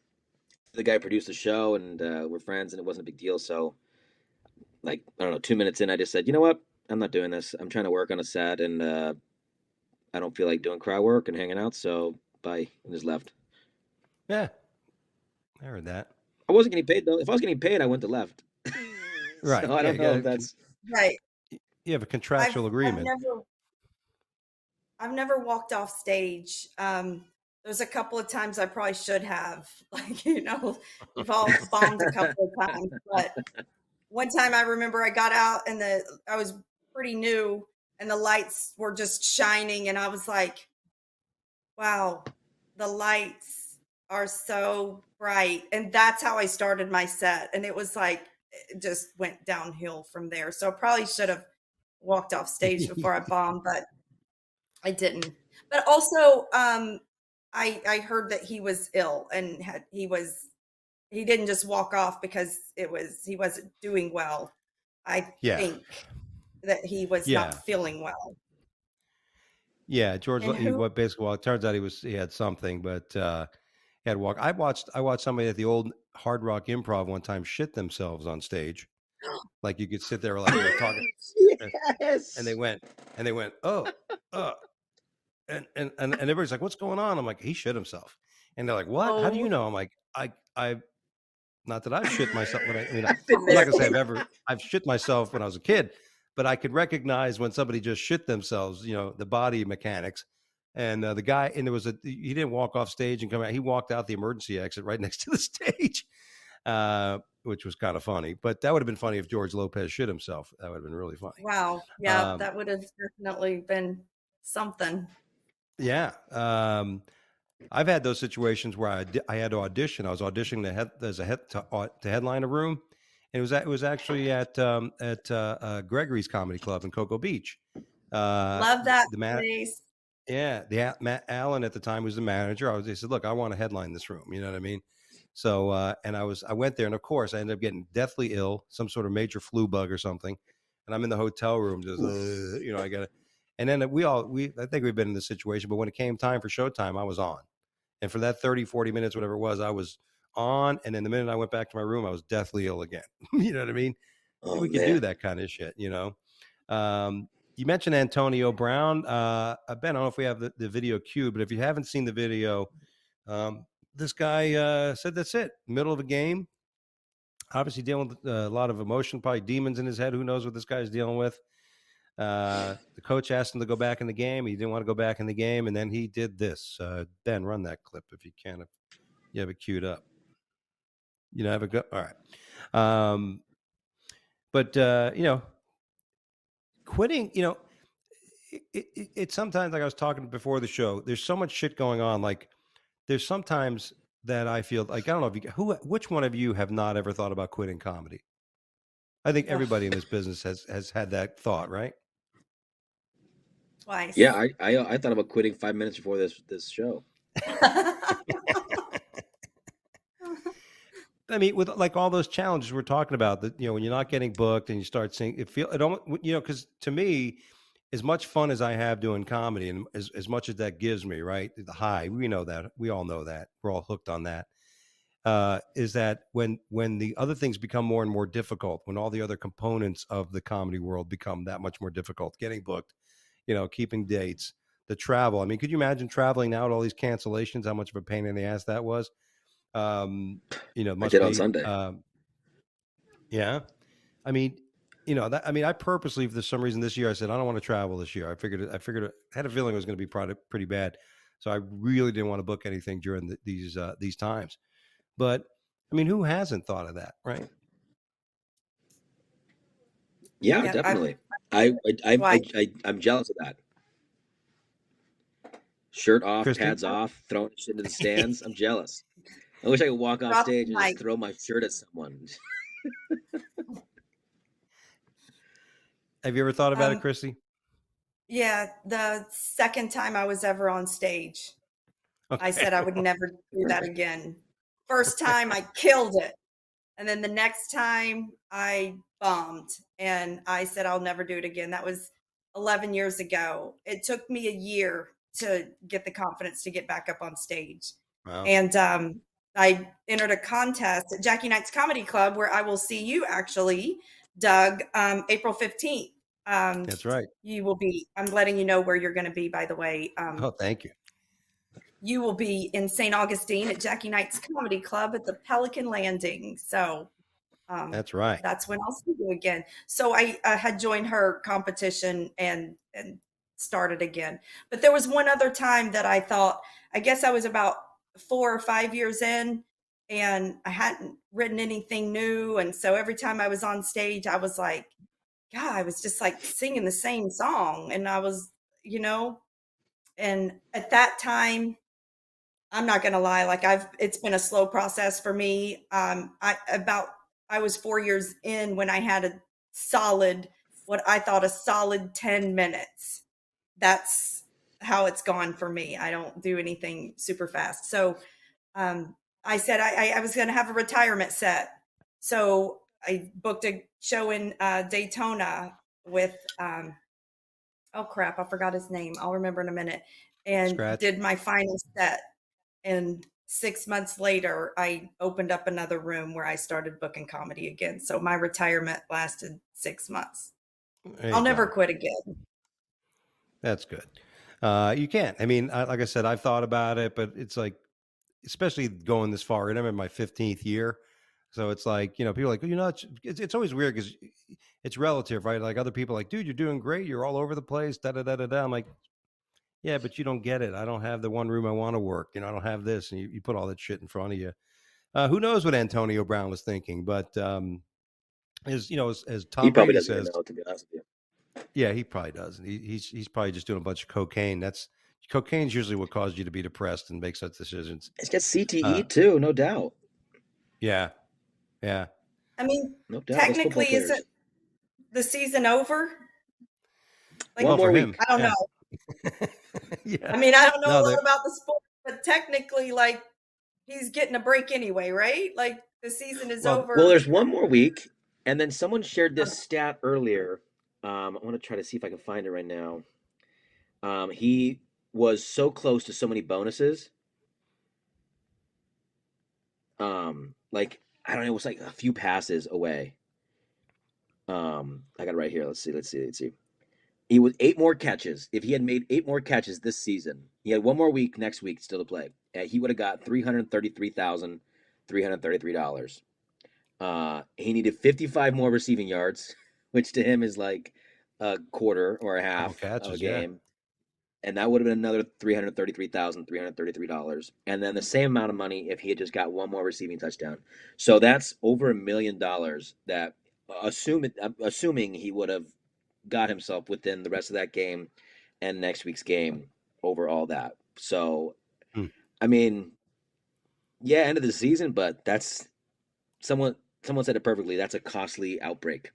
the guy produced the show, and we're friends, and it wasn't a big deal. So, like, I don't know, 2 minutes in, I just said, you know what? I'm not doing this. I'm trying to work on a set, and I don't feel like doing crowd work and hanging out. So bye, and just left. Yeah, I heard that. I wasn't getting paid though. If I was getting paid, I wouldn't have left. Right. So I don't know if that's right. You have a contractual agreement. I've never walked off stage. There's a couple of times I probably should have, like, we've all bombed a couple of times. But one time I remember I got out and I was pretty new and the lights were just shining. And I was like, wow, the lights are so bright. And that's how I started my set. And it was like, it just went downhill from there. So I probably should have walked off stage before I bombed, but I didn't. But also, I heard that he was ill and he didn't just walk off because he wasn't doing well. I think that he was not feeling well. Yeah, George. It turns out he had something, but he had to walk. I watched somebody at the old Hard Rock Improv one time shit themselves on stage. Like, you could sit there like talking, yes. and they went, oh, and everybody's like, what's going on? I'm like, he shit himself, and they're like, what? Oh. How do you know? I'm like, I not that I've shit myself, but I'm not gonna say I've shit myself when I was a kid, but I could recognize when somebody just shit themselves, the body mechanics. And the guy, and he didn't walk off stage and come out. He walked out the emergency exit right next to the stage, which was kind of funny. But that would have been funny if George Lopez shit himself. That would have been really funny. Wow. Yeah, that would have definitely been something. Yeah. I've had those situations where I had to audition. I was auditioning to headline a room. And it was actually at Gregory's Comedy Club in Cocoa Beach. Love that place. Yeah, Matt Allen at the time was the manager. He said, "Look, I want to headline this room." You know what I mean? So, and I went there, and of course, I ended up getting deathly ill, some sort of major flu bug or something. And I'm in the hotel room, just I got it. And then I think we've been in this situation, but when it came time for showtime, I was on. And for that 30, 40 minutes, whatever it was, I was on. And then the minute I went back to my room, I was deathly ill again. You know what I mean? Oh, we could do that kind of shit, you know? You mentioned Antonio Brown. Ben, I don't know if we have the video queued, but if you haven't seen the video, this guy said that's it. Middle of a game. Obviously dealing with a lot of emotion, probably demons in his head. Who knows what this guy's dealing with? The coach asked him to go back in the game. He didn't want to go back in the game, and then he did this. Ben, run that clip if you can. If you have it queued up. You know, have a go. All right. But you know, quitting. You know, it sometimes, like I was talking before the show. There's so much shit going on. Like there's sometimes that I feel like I don't know if which one of you have not ever thought about quitting comedy. I think everybody in this business has had that thought, right? Twice. Yeah, I thought about quitting 5 minutes before this show. I mean, with like all those challenges we're talking about, that, you know, when you're not getting booked and you start seeing it almost, you know, because to me, as much fun as I have doing comedy and as much as that gives me, right, the high, we know that, we all know that, we're all hooked on that. Is that when the other things become more and more difficult, when all the other components of the comedy world become that much more difficult, getting booked, you know, keeping dates, the travel. I mean, could you imagine traveling now with all these cancellations? How much of a pain in the ass that was? You know, I did on Sunday. Yeah. I mean, you know, I purposely, for some reason this year, I said, I don't want to travel this year. I had a feeling it was going to be pretty bad. So I really didn't want to book anything during these times. But I mean, who hasn't thought of that, right? Yeah, definitely. I'm jealous of that. Shirt off, Cristy? pads off, throwing shit into the stands. I'm jealous. I wish I could walk off stage and just throw my shirt at someone. Have you ever thought about it, Cristy? Yeah, the second time I was ever on stage, okay. I said I would never do that again. First time I killed it. And then the next time I bombed and I said, I'll never do it again. That was 11 years ago. It took me a year to get the confidence to get back up on stage. Wow. And I entered a contest at Jackie Knight's Comedy Club where I will see you actually, Doug, April 15th. That's right. You will be, I'm letting you know where you're going to be, by the way. Oh, thank you. You will be in St. Augustine at Jackie Knight's Comedy Club at the Pelican Landing. So that's right. That's when I'll see you again. So I had joined her competition and started again. But there was one other time that I thought, I guess I was about 4 or 5 years in and I hadn't written anything new. And so every time I was on stage, I was like, God, I was just like singing the same song. And I was, you know, and at that time, I'm not going to lie, like it's been a slow process for me. I was 4 years in when I had what I thought a solid 10 minutes. That's how it's gone for me. I don't do anything super fast. So I said I was going to have a retirement set. So I booked a show in Daytona with, oh crap, I forgot his name. I'll remember in a minute. And did my final set. And 6 months later, I opened up another room where I started booking comedy again. So my retirement lasted 6 months. I'll never quit again. That's good. You can't. I mean, like I said, I've thought about it, but it's like, especially going this far, and I'm in my 15th year. So it's like, you know, people are like, you know, it's always weird because it's relative, right? Like other people are like, dude, you're doing great. You're all over the place. Da, da, da, da, da. I'm like, yeah, but you don't get it. I don't have the one room I want to work. You know, I don't have this. And you put all that shit in front of you. Who knows what Antonio Brown was thinking? But as Tom Brady says, know, to be honest with you. Yeah, he probably does. He's probably just doing a bunch of cocaine. Cocaine's usually what causes you to be depressed and make such decisions. It's got CTE too, no doubt. Yeah. I mean, no doubt. Technically, isn't the season over? Like, one more week. I don't know. Yeah. I mean, I don't know a lot about the sport, but technically, like, he's getting a break anyway, right? Like, the season is over. Well, there's one more week, and then someone shared this stat earlier. I want to try to see if I can find it right now. He was so close to so many bonuses. Like I don't know, it was like a few passes away. I got it right here. Let's see. He was 8 more catches. If he had made 8 more catches this season, he had one more week next week still to play. He would have got $333,333. He needed 55 more receiving yards, which to him is like a quarter or a half of a game. And that would have been another $333,333. And then the same amount of money if he had just got one more receiving touchdown. So that's over $1 million that assuming he would have got himself within the rest of that game and next week's game over all that. So, I mean, yeah, end of the season, but that's someone said it perfectly. That's a costly outbreak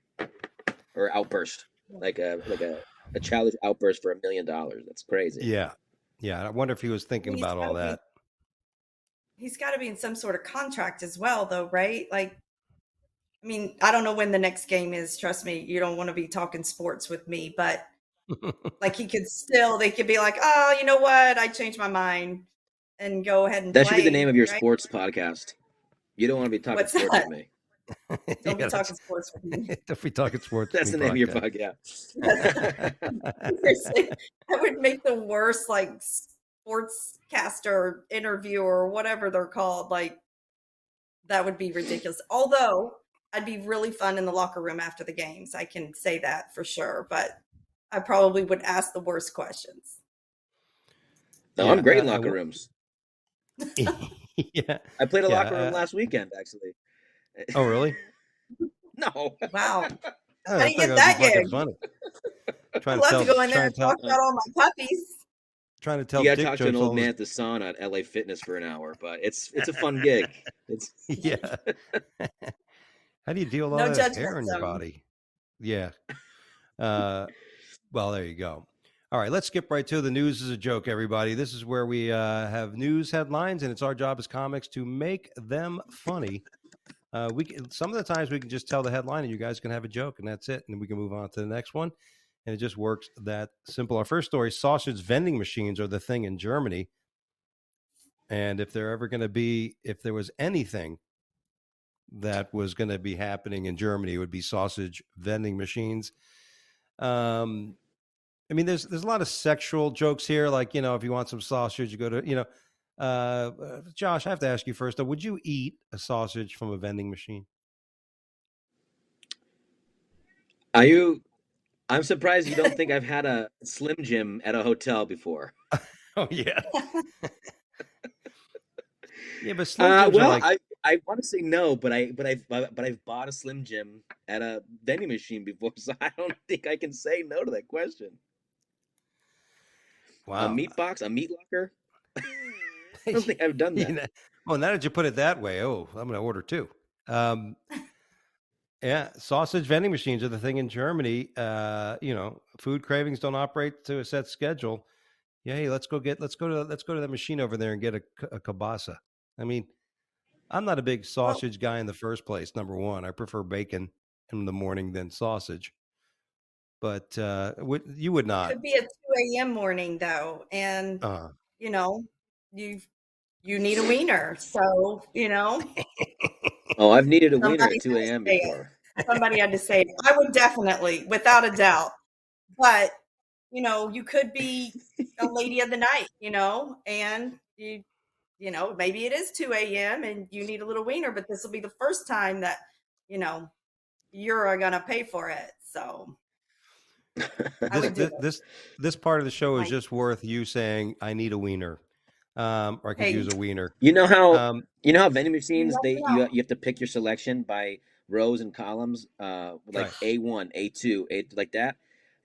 or outburst, like a childish outburst for $1 million. That's crazy. Yeah. I wonder if he was thinking about all that. He's got to be in some sort of contract as well, though, right? Like, I mean, I don't know when the next game is. Trust me, you don't want to be talking sports with me, but like they could be like, oh, you know what? I changed my mind and go ahead and that play. Should be the name of your sports podcast. You don't want to be talking sports with me. Don't be talking sports with me. Don't be talking sports. That's the name of your podcast. That would make the worst like sportscaster interview or whatever they're called. Like that would be ridiculous. Although I'd be really fun in the locker room after the games. I can say that for sure. But I probably would ask the worst questions. No, I'm great in locker rooms. Yeah, I played a locker room last weekend, actually. Oh, really? No. Wow. How do you get that gig? I'd love to go in there and talk about all my puppies. Trying to tell you got to talk to an old man at the sauna at LA Fitness for an hour, but it's a fun gig. Yeah. How do you deal with all that hair in your body? Yeah. Well, there you go. All right, let's skip right to the news is a joke, everybody. This is where we have news headlines, and it's our job as comics to make them funny. Some of the times we can just tell the headline, and you guys can have a joke, and that's it, and we can move on to the next one. And it just works that simple. Our first story: sausage vending machines are the thing in Germany. And if there was anything that was going to be happening in Germany, it would be sausage vending machines. I mean, there's a lot of sexual jokes here. Like, if you want some sausage, you go to, Josh, I have to ask you first, though, would you eat a sausage from a vending machine? I'm surprised you don't think I've had a Slim Jim at a hotel before. Oh, yeah. Yeah, but Slim Jims are like... I want to say no, but I've bought a Slim Jim at a vending machine before, so I don't think I can say no to that question. Wow. A meat box, a meat locker. I don't think I've done that. Well, now that you put it that way, I'm going to order two. Yeah, sausage vending machines are the thing in Germany. Food cravings don't operate to a set schedule. Yeah, hey, let's go to that machine over there and get a kielbasa. I mean, I'm not a big sausage guy in the first place. Number one, I prefer bacon in the morning than sausage. But you would not. It could be a 2 a.m. morning though, and you need a wiener, so Oh, I've needed a wiener at 2 a.m. before. Somebody had to say it. I would definitely, without a doubt. But you could be a lady of the night, and maybe it is 2 a.m. and you need a little wiener, but this will be the first time that you're gonna pay for it. So this part of the show is just worth you saying I need a wiener, or I could use a wiener. You know how vending machines you have to pick your selection by rows and columns, like right. A1, A2, A like that.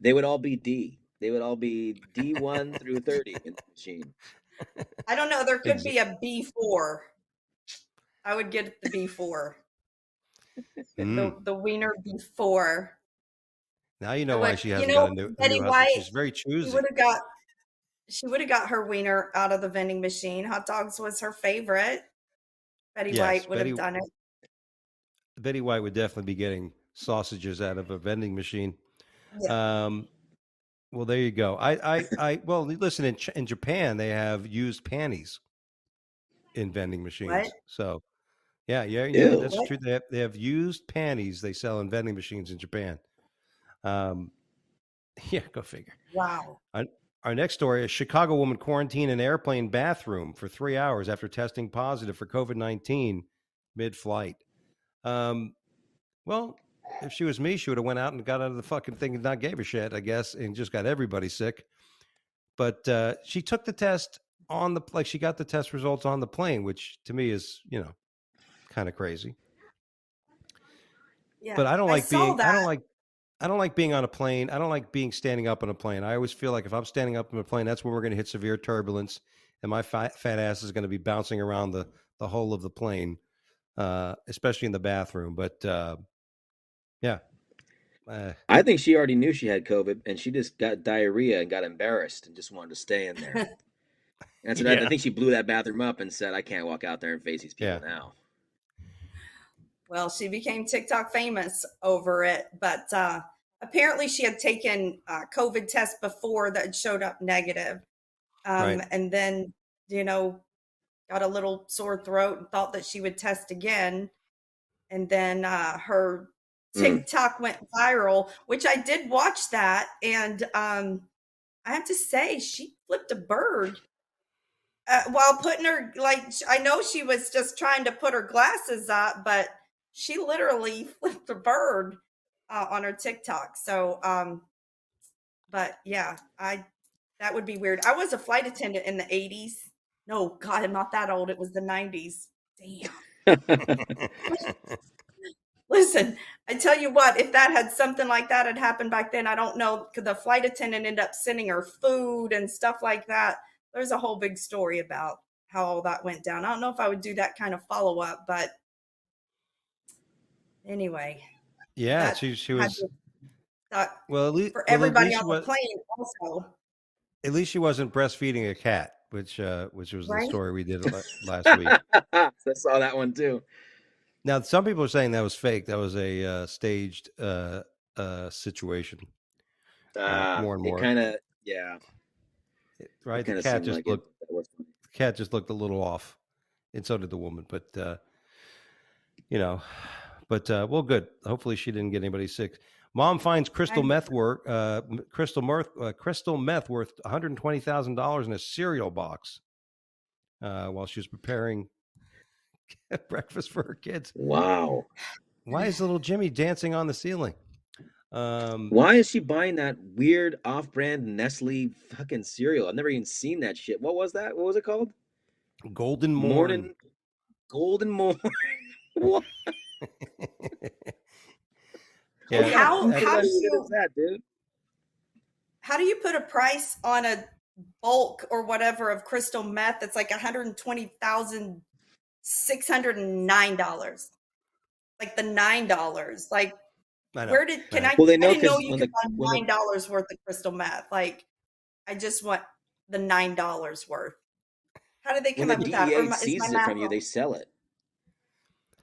They would all be D. They would all be D1 through 30 in the machine. I don't know. There could be a B4. I would get the B4. The wiener B4. Now you know why she hasn't got a new husband. She's very choosy. She would have got her wiener out of the vending machine. Hot dogs was her favorite. Betty White would have done it. Betty White would definitely be getting sausages out of a vending machine. Yeah. Well, there you go. Well, listen, in Japan, they have used panties in vending machines. What? So, yeah, Ew. that's What? true. They have used panties they sell in vending machines in Japan. Yeah, go figure. Wow. Our next story: a Chicago woman quarantined in an airplane bathroom for 3 hours after testing positive for COVID-19 mid-flight. Well, if she was me, she would have went out and got out of the fucking thing and not gave a shit, I guess, and just got everybody sick. But she took the test she got the test results on the plane, which to me is, kind of crazy. Yeah. But I don't like saw that. I don't like being on a plane. I don't like being standing up on a plane. I always feel like if I'm standing up on a plane, that's when we're going to hit severe turbulence, and my fat ass is going to be bouncing around the whole of the plane, especially in the bathroom. But yeah. I think she already knew she had COVID, and she just got diarrhea and got embarrassed and just wanted to stay in there. And that's what I think she blew that bathroom up and said, "I can't walk out there and face these people now." Well, she became TikTok famous over it, but apparently she had taken a COVID test before that showed up negative. Right. And then, got a little sore throat and thought that she would test again. And then her TikTok went viral, which I did watch that. And I have to say, she flipped a bird while putting her, I know she was just trying to put her glasses up, but she literally flipped a bird on her TikTok. So, but yeah, that would be weird. I was a flight attendant in the 80s. No, God, I'm not that old. It was the 90s. Damn. Listen, I tell you what, if that had something like that had happened back then, I don't know. The flight attendant ended up sending her food and stuff like that. There's a whole big story about how all that went down. I don't know if I would do that kind of follow up, but anyway. Yeah, she was. Well, at least for everybody on the was, plane, also. At least she wasn't breastfeeding a cat, which was the story we did last week. I saw that one too. Now, some people are saying that was fake. That was a staged situation. More and more. It kind of, yeah. Right, the cat just looked. The cat just looked a little off, and so did the woman. But well, good. Hopefully, she didn't get anybody sick. Mom finds crystal meth worth $120,000 in a cereal box while she was preparing breakfast for her kids. Wow! Why is little Jimmy dancing on the ceiling? Why is she buying that weird off-brand Nestle fucking cereal? I've never even seen that shit. What was that? What was it called? Golden Morn. Golden Morn. What? Yeah. How do you that, dude? How do you put a price on a bulk or whatever of crystal meth? It's like $120,609. Like the $9. Like, where did I didn't know you could buy $9 worth of crystal meth. Like, I just want the $9 worth. How did they come up with that? When the DEA seizes it from you, they sell it.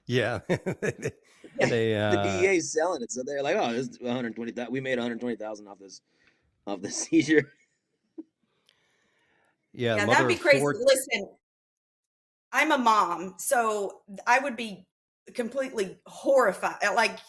Yeah. The DEA is selling it, so they're like, "Oh, this is 120,000. We made 120,000 off the seizure." Yeah, that'd be crazy. Listen, I'm a mom, so I would be completely horrified. Like,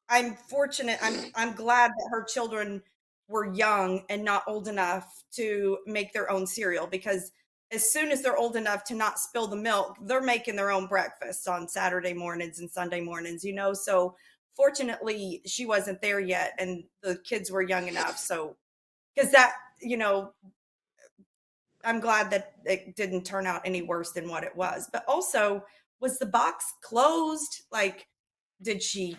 I'm fortunate. I'm glad that her children were young and not old enough to make their own cereal, because as soon as they're old enough to not spill the milk, they're making their own breakfast on Saturday mornings and Sunday mornings, So fortunately, she wasn't there yet, and the kids were young enough. So, because that, I'm glad that it didn't turn out any worse than what it was. But also, was the box closed? Like, did she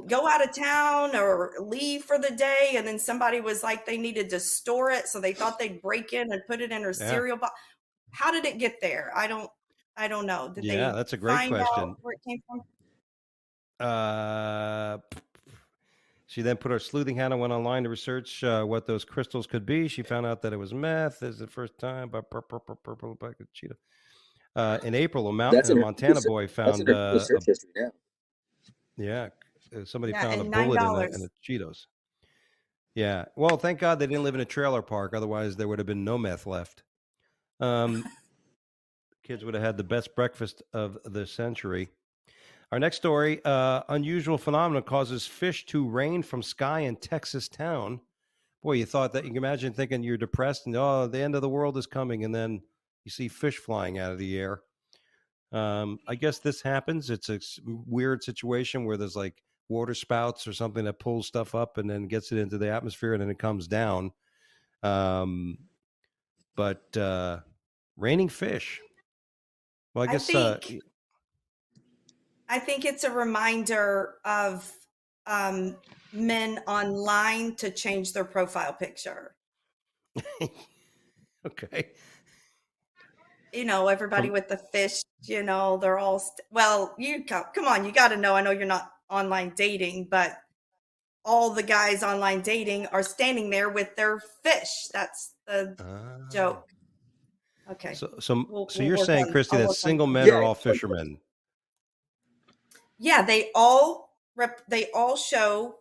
go out of town or leave for the day, and then somebody was like they needed to store it, so they thought they'd break in and put it in her cereal box? How did it get there? I don't know. Did they that's a great question. Where it came from? She then put her sleuthing hat and went online to research what those crystals could be. She found out that it was meth. This is the first time. Purple packet Cheeto. In April, a Montana boy found research history now. Yeah, somebody found a bullet in the Cheetos. Yeah. Well, thank God they didn't live in a trailer park. Otherwise, there would have been no meth left. Kids would have had the best breakfast of the century. Our next story, unusual phenomenon causes fish to rain from sky in Texas town. Boy, you thought that. You can imagine thinking you're depressed and, oh, the end of the world is coming. And then you see fish flying out of the air. I guess this happens. It's a weird situation where there's like water spouts or something that pulls stuff up and then gets it into the atmosphere and then it comes down. But raining fish. Well, I guess I think it's a reminder of men online to change their profile picture. Okay. You know, everybody with the fish, you know, they're all, well, you come on, you got to know. I know you're not online dating, but all the guys online dating are standing there with their fish. That's the joke. Okay. So you're saying, Cristy, that single men are all fishermen? Yeah, they all show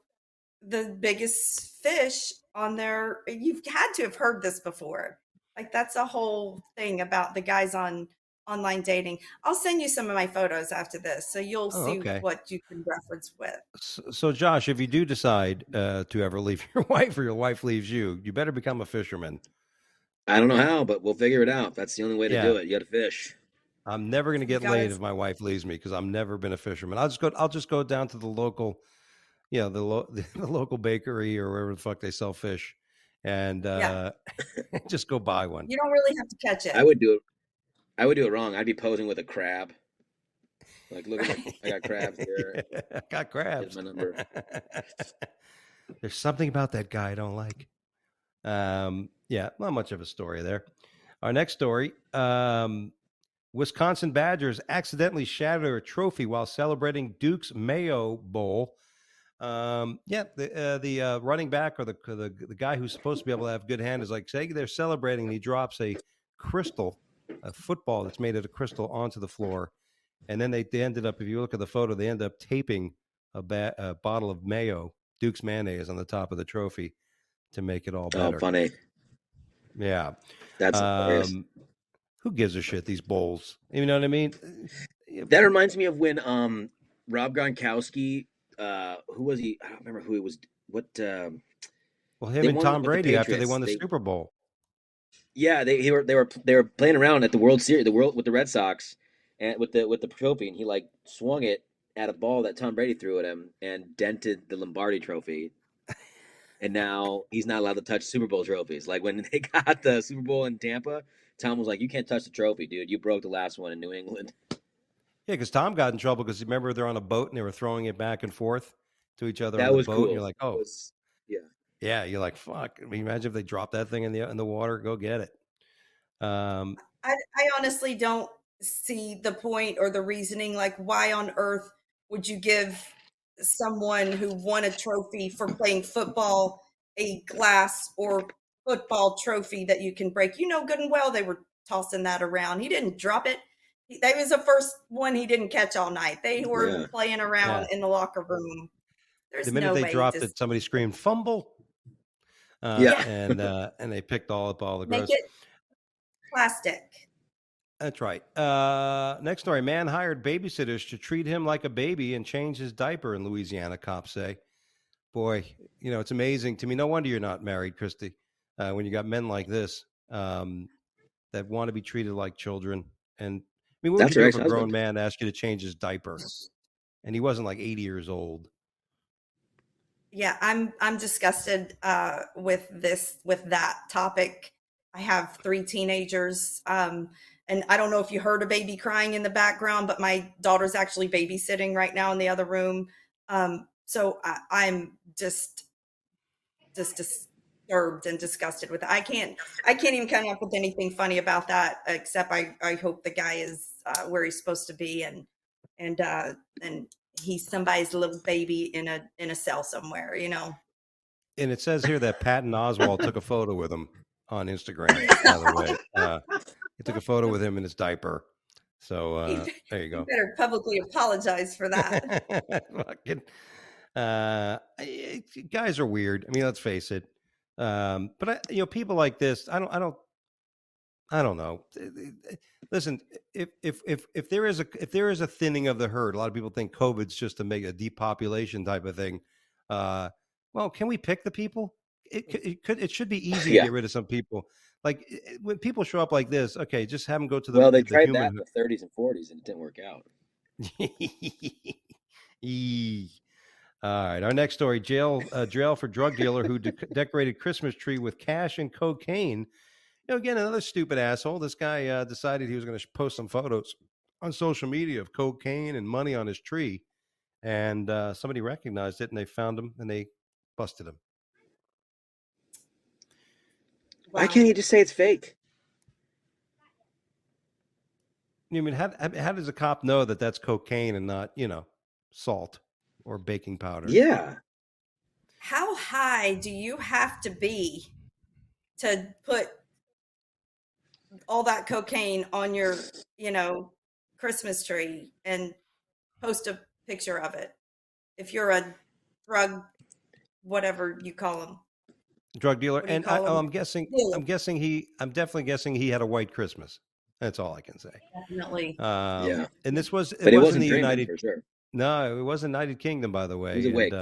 the biggest fish on their. You've had to have heard this before. Like, that's a whole thing about the guys on online dating. I'll send you some of my photos after this, so you'll see what you can reference with. So Josh, if you do decide to ever leave your wife or your wife leaves you, you better become a fisherman. I don't know how, but we'll figure it out. That's the only way to do it. You got to fish. I'm never going to get laid if my wife leaves me because I've never been a fisherman. I'll just go down to the local, the local bakery or wherever the fuck they sell fish, and just go buy one. You don't really have to catch it. I would do it wrong. I'd be posing with a crab. Like, look at me. I got crabs here. I got crabs. Here's my number. There's something about that guy I don't like. Not much of a story there. Our next story, Wisconsin Badgers accidentally shatter a trophy while celebrating Duke's Mayo Bowl. The running back or the guy who's supposed to be able to have good hand is like, say they're celebrating, and he drops a football that's made out of crystal onto the floor. And then they ended up, if you look at the photo, they end up taping a bottle of Mayo, Duke's mayonnaise, on the top of the trophy to make it all better. Oh, funny. Yeah. That's hilarious. Who gives a shit, these bowls? You know what I mean? That reminds me of when Rob Gronkowski, who was he? I don't remember who he was. Him and Tom Brady after they won the Super Bowl. Yeah, they were playing around at the World Series, with the Red Sox, and with the trophy, and he like swung it at a ball that Tom Brady threw at him and dented the Lombardi trophy. And now he's not allowed to touch Super Bowl trophies. Like, when they got the Super Bowl in Tampa, Tom was like, "You can't touch the trophy, dude. You broke the last one in New England." Yeah, because Tom got in trouble because remember they're on a boat and they were throwing it back and forth to each other on the boat. Cool. And you're like, oh, yeah. You're like, fuck. I mean, imagine if they dropped that thing in the water. Go get it. I honestly don't see the point or the reasoning. Like, why on earth would you give someone who won a trophy for playing football a glass or football trophy that you can break? You know good and well they were tossing that around. He didn't drop it. That was the first one he didn't catch all night. They were playing around in the locker room. The minute they dropped it, somebody screamed "fumble!" and they picked up all the gross. Make it plastic. That's right. Next story: man hired babysitters to treat him like a baby and change his diaper in Louisiana. Cops say. Boy, it's amazing to me. No wonder you're not married, Cristy, when you got men like this that want to be treated like children. And I mean, what would you do if a grown man asked you to change his diaper? And he wasn't like 80 years old. Yeah, I'm disgusted with that topic. I have 3 teenagers, and I don't know if you heard a baby crying in the background, but my daughter's actually babysitting right now in the other room. So I'm just disturbed and disgusted with it. I can't even come up with anything funny about that, except I hope the guy is where he's supposed to be, and he's somebody's little baby in a cell somewhere, And it says here that Paton Oswalt took a photo with him on Instagram, by the way. He took a photo with him in his diaper. So there you go. You better publicly apologize for that. Guys are weird. I mean, let's face it. But people like this, I don't know. Listen, if there is a thinning of the herd, a lot of people think COVID's just to make a depopulation type of thing. Well, can we pick the people? It should be easy to get rid of some people. Like when people show up like this, okay, just have them go to Well, they the tried human. that in the 30s and 40s, and it didn't work out. All right, our next story: jail for drug dealer who decorated Christmas tree with cash and cocaine. Again, another stupid asshole. This guy decided he was going to post some photos on social media of cocaine and money on his tree, and somebody recognized it, and they found him, and they busted him. Wow. Why can't he just say it's fake? I mean, how does a cop know that that's cocaine and not, salt or baking powder? Yeah. How high do you have to be to put all that cocaine on your, Christmas tree and post a picture of it? If you're a drug, whatever you call them. Drug dealer. And I'm definitely guessing he had a white Christmas. That's all I can say. Definitely. Yeah. And this was, but it wasn't the United, for sure. No, it wasn't United Kingdom, by the way. He was awake.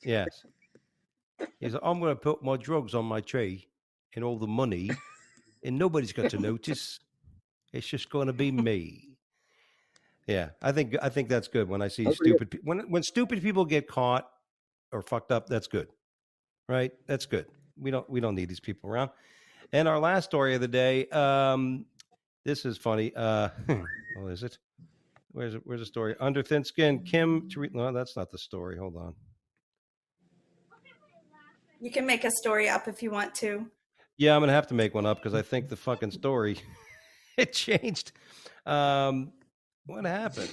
Yes. He's like, I'm going to put my drugs on my tree and all the money, and nobody's got to notice. It's just going to be me. Yeah, I think that's good when I see stupid when stupid people get caught or fucked up. That's good, right? That's good. We don't need these people around. And our last story of the day. This is funny. Oh, is it? Where's the story? Under thin skin, Kim. No, that's not the story. Hold on. You can make a story up if you want to. Yeah, I'm gonna have to make one up because I think the fucking story it changed. What happened?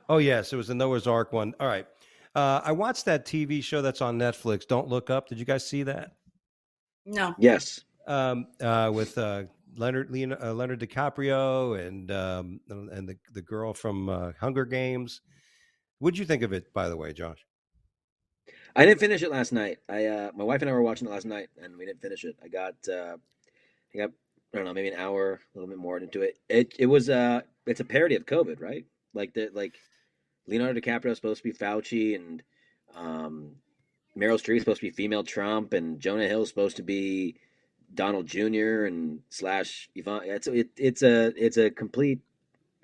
Oh yes, it was the Noah's Ark one. All right. I watched that TV show that's on Netflix. Don't Look Up. Did you guys see that? No. Yes. With Leonard DiCaprio and the girl from Hunger Games. What'd you think of it, by the way, Josh? I didn't finish it last night. My wife and I were watching it last night, and we didn't finish it. I got I don't know, maybe an hour, a little bit more into it. It was it's a parody of COVID, right? Like Leonardo DiCaprio is supposed to be Fauci, and Meryl Streep is supposed to be female Trump, and Jonah Hill is supposed to be Donald Jr. and / Yvonne. It's a complete.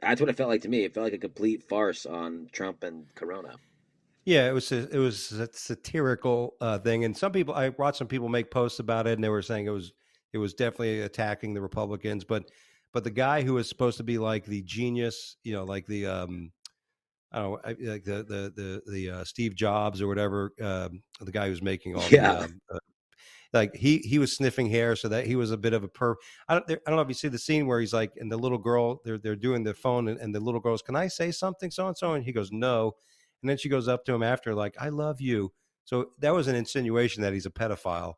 That's what it felt like to me. It felt like a complete farce on Trump and Corona. Yeah, it was a satirical thing, and I watched some people make posts about it, and they were saying it was definitely attacking the Republicans, but the guy who was supposed to be like the genius, like the I don't know, like the Steve Jobs or whatever, the guy who's making all the like he was sniffing hair, so that he was a bit of a perv. I don't know if you see the scene where he's like, and the little girl, they're doing the phone, and the little girl's, can I say something, so and so, and he goes no, and then she goes up to him after, like, I love you. So that was an insinuation that he's a pedophile.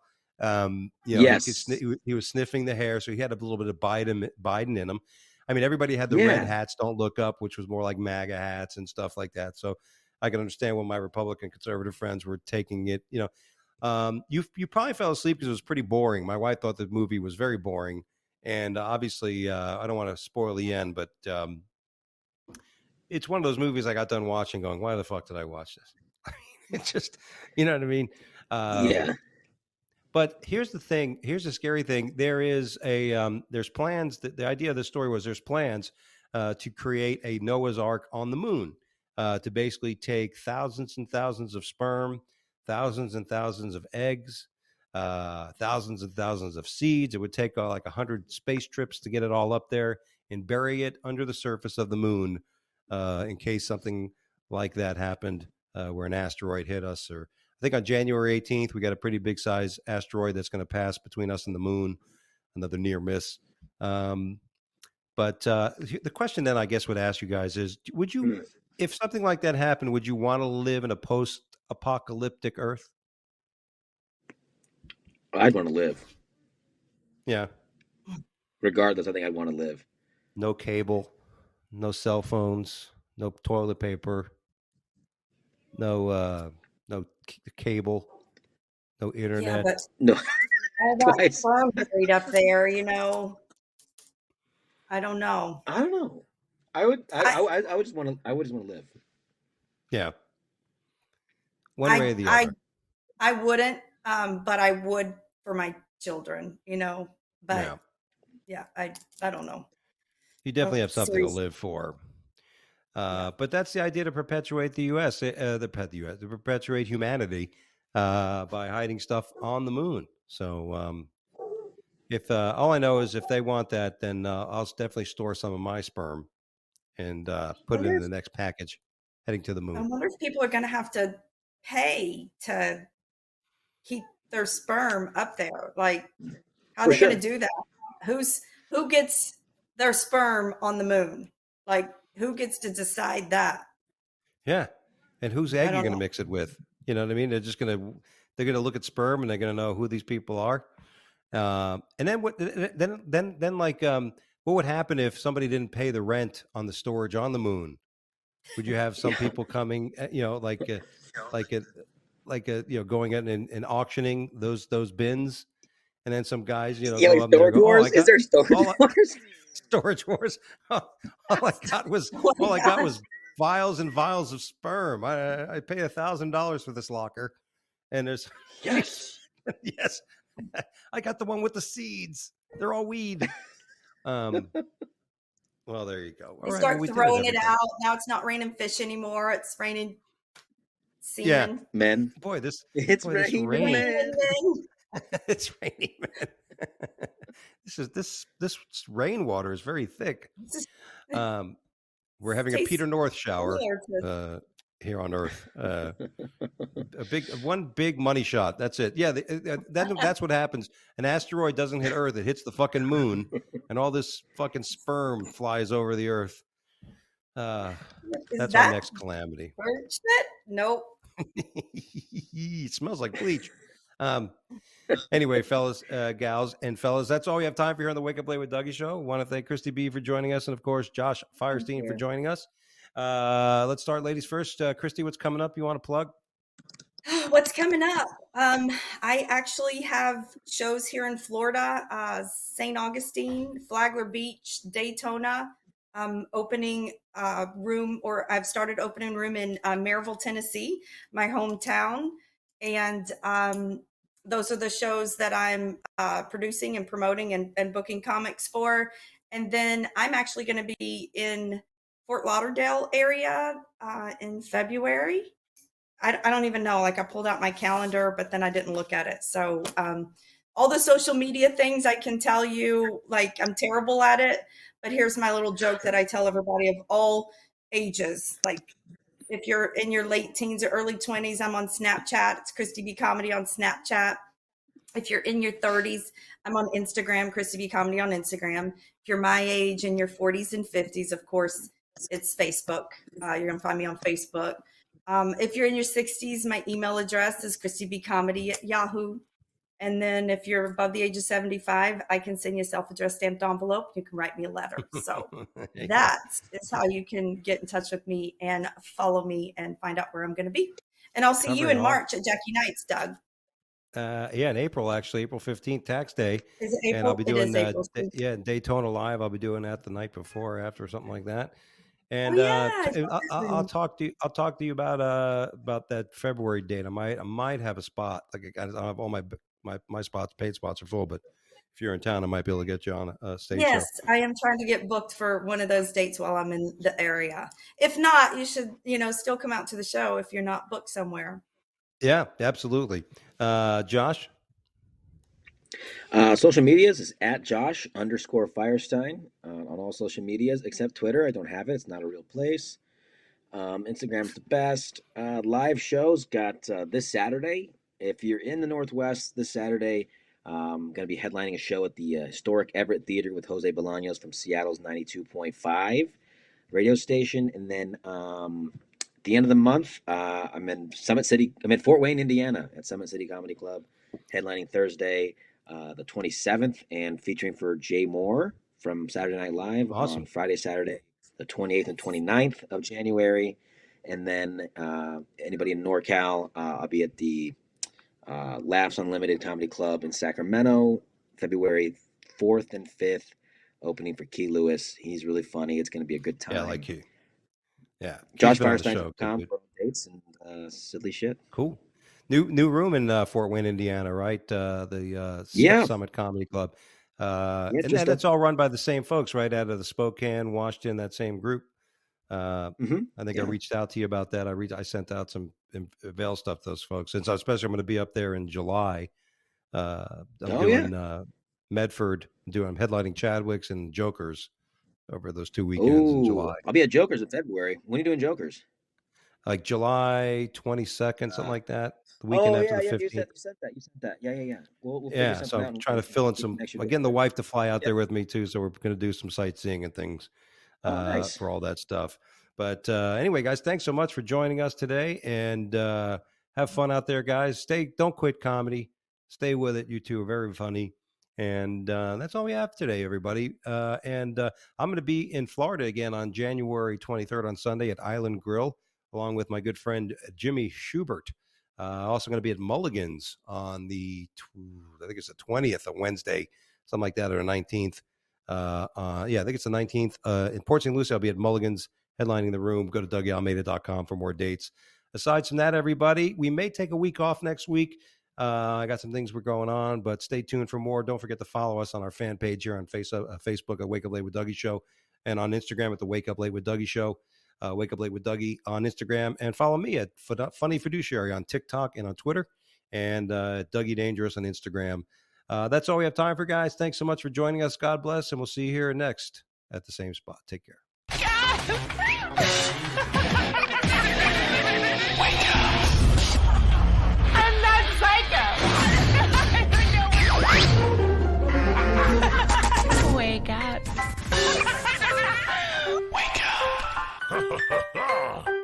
Yes, he was sniffing the hair, so he had a little bit of Biden in him. I mean, everybody had the red hats, Don't Look Up, which was more like MAGA hats and stuff like that. So I can understand when my Republican conservative friends were taking it, you probably fell asleep because it was pretty boring. My wife thought the movie was very boring. And obviously, I don't want to spoil the end, but it's one of those movies I got done watching going, why the fuck did I watch this? It's just, you know what I mean? Yeah. But here's the thing. Here's the scary thing. There's plans. The idea of the story was there's plans to create a Noah's Ark on the moon to basically take thousands and thousands of sperm, thousands and thousands of eggs, thousands and thousands of seeds. It would take like 100 space trips to get it all up there and bury it under the surface of the moon in case something like that happened where an asteroid hit us. Or I think on January 18th, we got a pretty big size asteroid that's going to pass between us and the moon, another near miss. But the question then I guess would ask you guys is, would you, if something like that happened, would you want to live in a post-apocalyptic Earth? I'd want to live. Yeah. Regardless, I think I'd want to live. No cable, no cell phones, no toilet paper, no cable, no internet. Yeah, but No, all that sperm buried up there, you know. I don't know. I don't know. I would just want to. I would just want to live. Yeah. One way or the other. I wouldn't, but I would for my children, you know. But yeah, I don't know. You definitely have something to live for. But that's the idea to perpetuate the U.S. To perpetuate humanity by hiding stuff on the moon. So if all I know is if they want that, then I'll definitely store some of my sperm and put it in the next package heading to the moon. I wonder if people are going to have to pay to keep their sperm up there. Like, how are they going to do that? Who gets their sperm on the moon? Like, who gets to decide that? Yeah, and whose egg you're going to mix it with? You know what I mean? They're going to look at sperm and they're going to know who these people are. And then what? Then like, what would happen if somebody didn't pay the rent on the storage on the moon? Would you have some people coming? You know, going in and auctioning those bins, and then some guys, go up there and go, "Oh, is there storage wars? Storage wars. All I got was vials and vials of sperm. I pay $1,000 for this locker, and there's yes. I got the one with the seeds. They're all weed. Well, there you go. They start throwing it out. Now it's not raining fish anymore. It's raining semen. Yeah, men. Boy, it's raining men. It's raining men. This rainwater is very thick. We're having a Peter North shower here on Earth. One big money shot. That's it. Yeah, that's what happens. An asteroid doesn't hit Earth; it hits the fucking moon, and all this fucking sperm flies over the Earth. That's our next calamity. Bird shit? Nope. It smells like bleach. Anyway, fellas, gals, and fellas, that's all we have time for here on the Wake Up Late with Dougie show. Want to thank Cristy B for joining us, and of course, Josh Firestine for joining us. Let's start, ladies first. Cristy, what's coming up? You want to plug? What's coming up? I actually have shows here in Florida, St. Augustine, Flagler Beach, Daytona. Opening room, or I've started opening room in Maryville, Tennessee, my hometown. And those are the shows that I'm producing and promoting and booking comics for. And then I'm actually going to be in Fort Lauderdale area in February. I don't even know. Like, I pulled out my calendar, but then I didn't look at it. So all the social media things, I can tell you, like, I'm terrible at it. But here's my little joke that I tell everybody of all ages. Like, if you're in your late teens or early 20s, I'm on Snapchat. It's Cristy B Comedy on Snapchat. If you're in your 30s, I'm on Instagram, Cristy B Comedy on Instagram. If you're my age, in your 40s and 50s, of course, it's Facebook. You're going to find me on Facebook. If you're in your 60s, my email address is ChristyBComedy@Yahoo. And then if you're above the age of 75, I can send you a self-addressed stamped envelope. You can write me a letter. So that is how you can get in touch with me and follow me and find out where I'm going to be. And I'll see you in March at Jackie Knight's, Doug. In April, actually, April 15th, tax day. Is it April? And I'll be doing Daytona Live. I'll be doing that the night before or after, or something like that. And I'll talk to you. I'll talk to you about that February date. I might have a spot. Like, I have all my spots, paid spots are full, but if you're in town, I might be able to get you on a stage show. Yes, I am trying to get booked for one of those dates while I'm in the area. If not, you should, still come out to the show if you're not booked somewhere. Yeah, absolutely. Josh? Social medias is at Josh_Firestine on all social medias except Twitter. I don't have it. It's not a real place. Instagram's the best. Live shows got this Saturday. If you're in the Northwest this Saturday, I'm going to be headlining a show at the historic Everett Theater with Jose Bolaños from Seattle's 92.5 radio station. And then at the end of the month, I'm in Fort Wayne, Indiana at Summit City Comedy Club, headlining Thursday, the 27th, and featuring for Jay Moore from Saturday Night Live. Awesome. On Friday, Saturday, the 28th and 29th of January. And then anybody in NorCal, I'll be at the Laughs Unlimited Comedy Club in Sacramento, February 4th and 5th, opening for Key Lewis. He's really funny. It's going to be a good time. Yeah, I like Key. Yeah. JoshFirestine.com for dates and silly shit. Cool. New room in Fort Wayne, Indiana, right? The Summit Comedy Club. And that's all run by the same folks, right? Out of the Spokane, Washington, that same group. I think I reached out to you about that. I sent out some Vail stuff to those folks. And so especially I'm going to be up there in July. I'm doing Medford. I'm headlining Chadwick's and Jokers over those 2 weekends in July. I'll be at Jokers in February. When are you doing Jokers? Like July 22nd, something like that. The weekend after the 15th. You said that. Yeah. We'll so I'm trying to fill in some. I'm getting the wife to fly out there with me too, so we're going to do some sightseeing and things for all that stuff. But anyway, guys, thanks so much for joining us today, and have fun out there, guys. Don't quit comedy. Stay with it. You two are very funny. And that's all we have today, everybody. And I'm going to be in Florida again on January 23rd on Sunday at Island Grill, along with my good friend Jimmy Schubert. Also going to be at Mulligan's on I think it's the 20th of Wednesday, something like that, or the 19th. I think it's the 19th. In Port St. Lucie, I'll be at Mulligan's headlining the room. Go to DougieAlmeida.com for more dates. Aside from that, everybody, we may take a week off next week. I got some things we're going on, but stay tuned for more. Don't forget to follow us on our fan page here on Facebook at Wake Up Late with Dougie Show, and on Instagram at the Wake Up Late with Dougie Show. Wake Up Late with Dougie on Instagram, and follow me at Funny Fiduciary on TikTok and on Twitter, and Dougie Dangerous on Instagram. That's all we have time for, guys. Thanks so much for joining us. God bless, and we'll see you here next at the same spot. Take care. Wake up. I'm not psycho. Wake up. Wake up.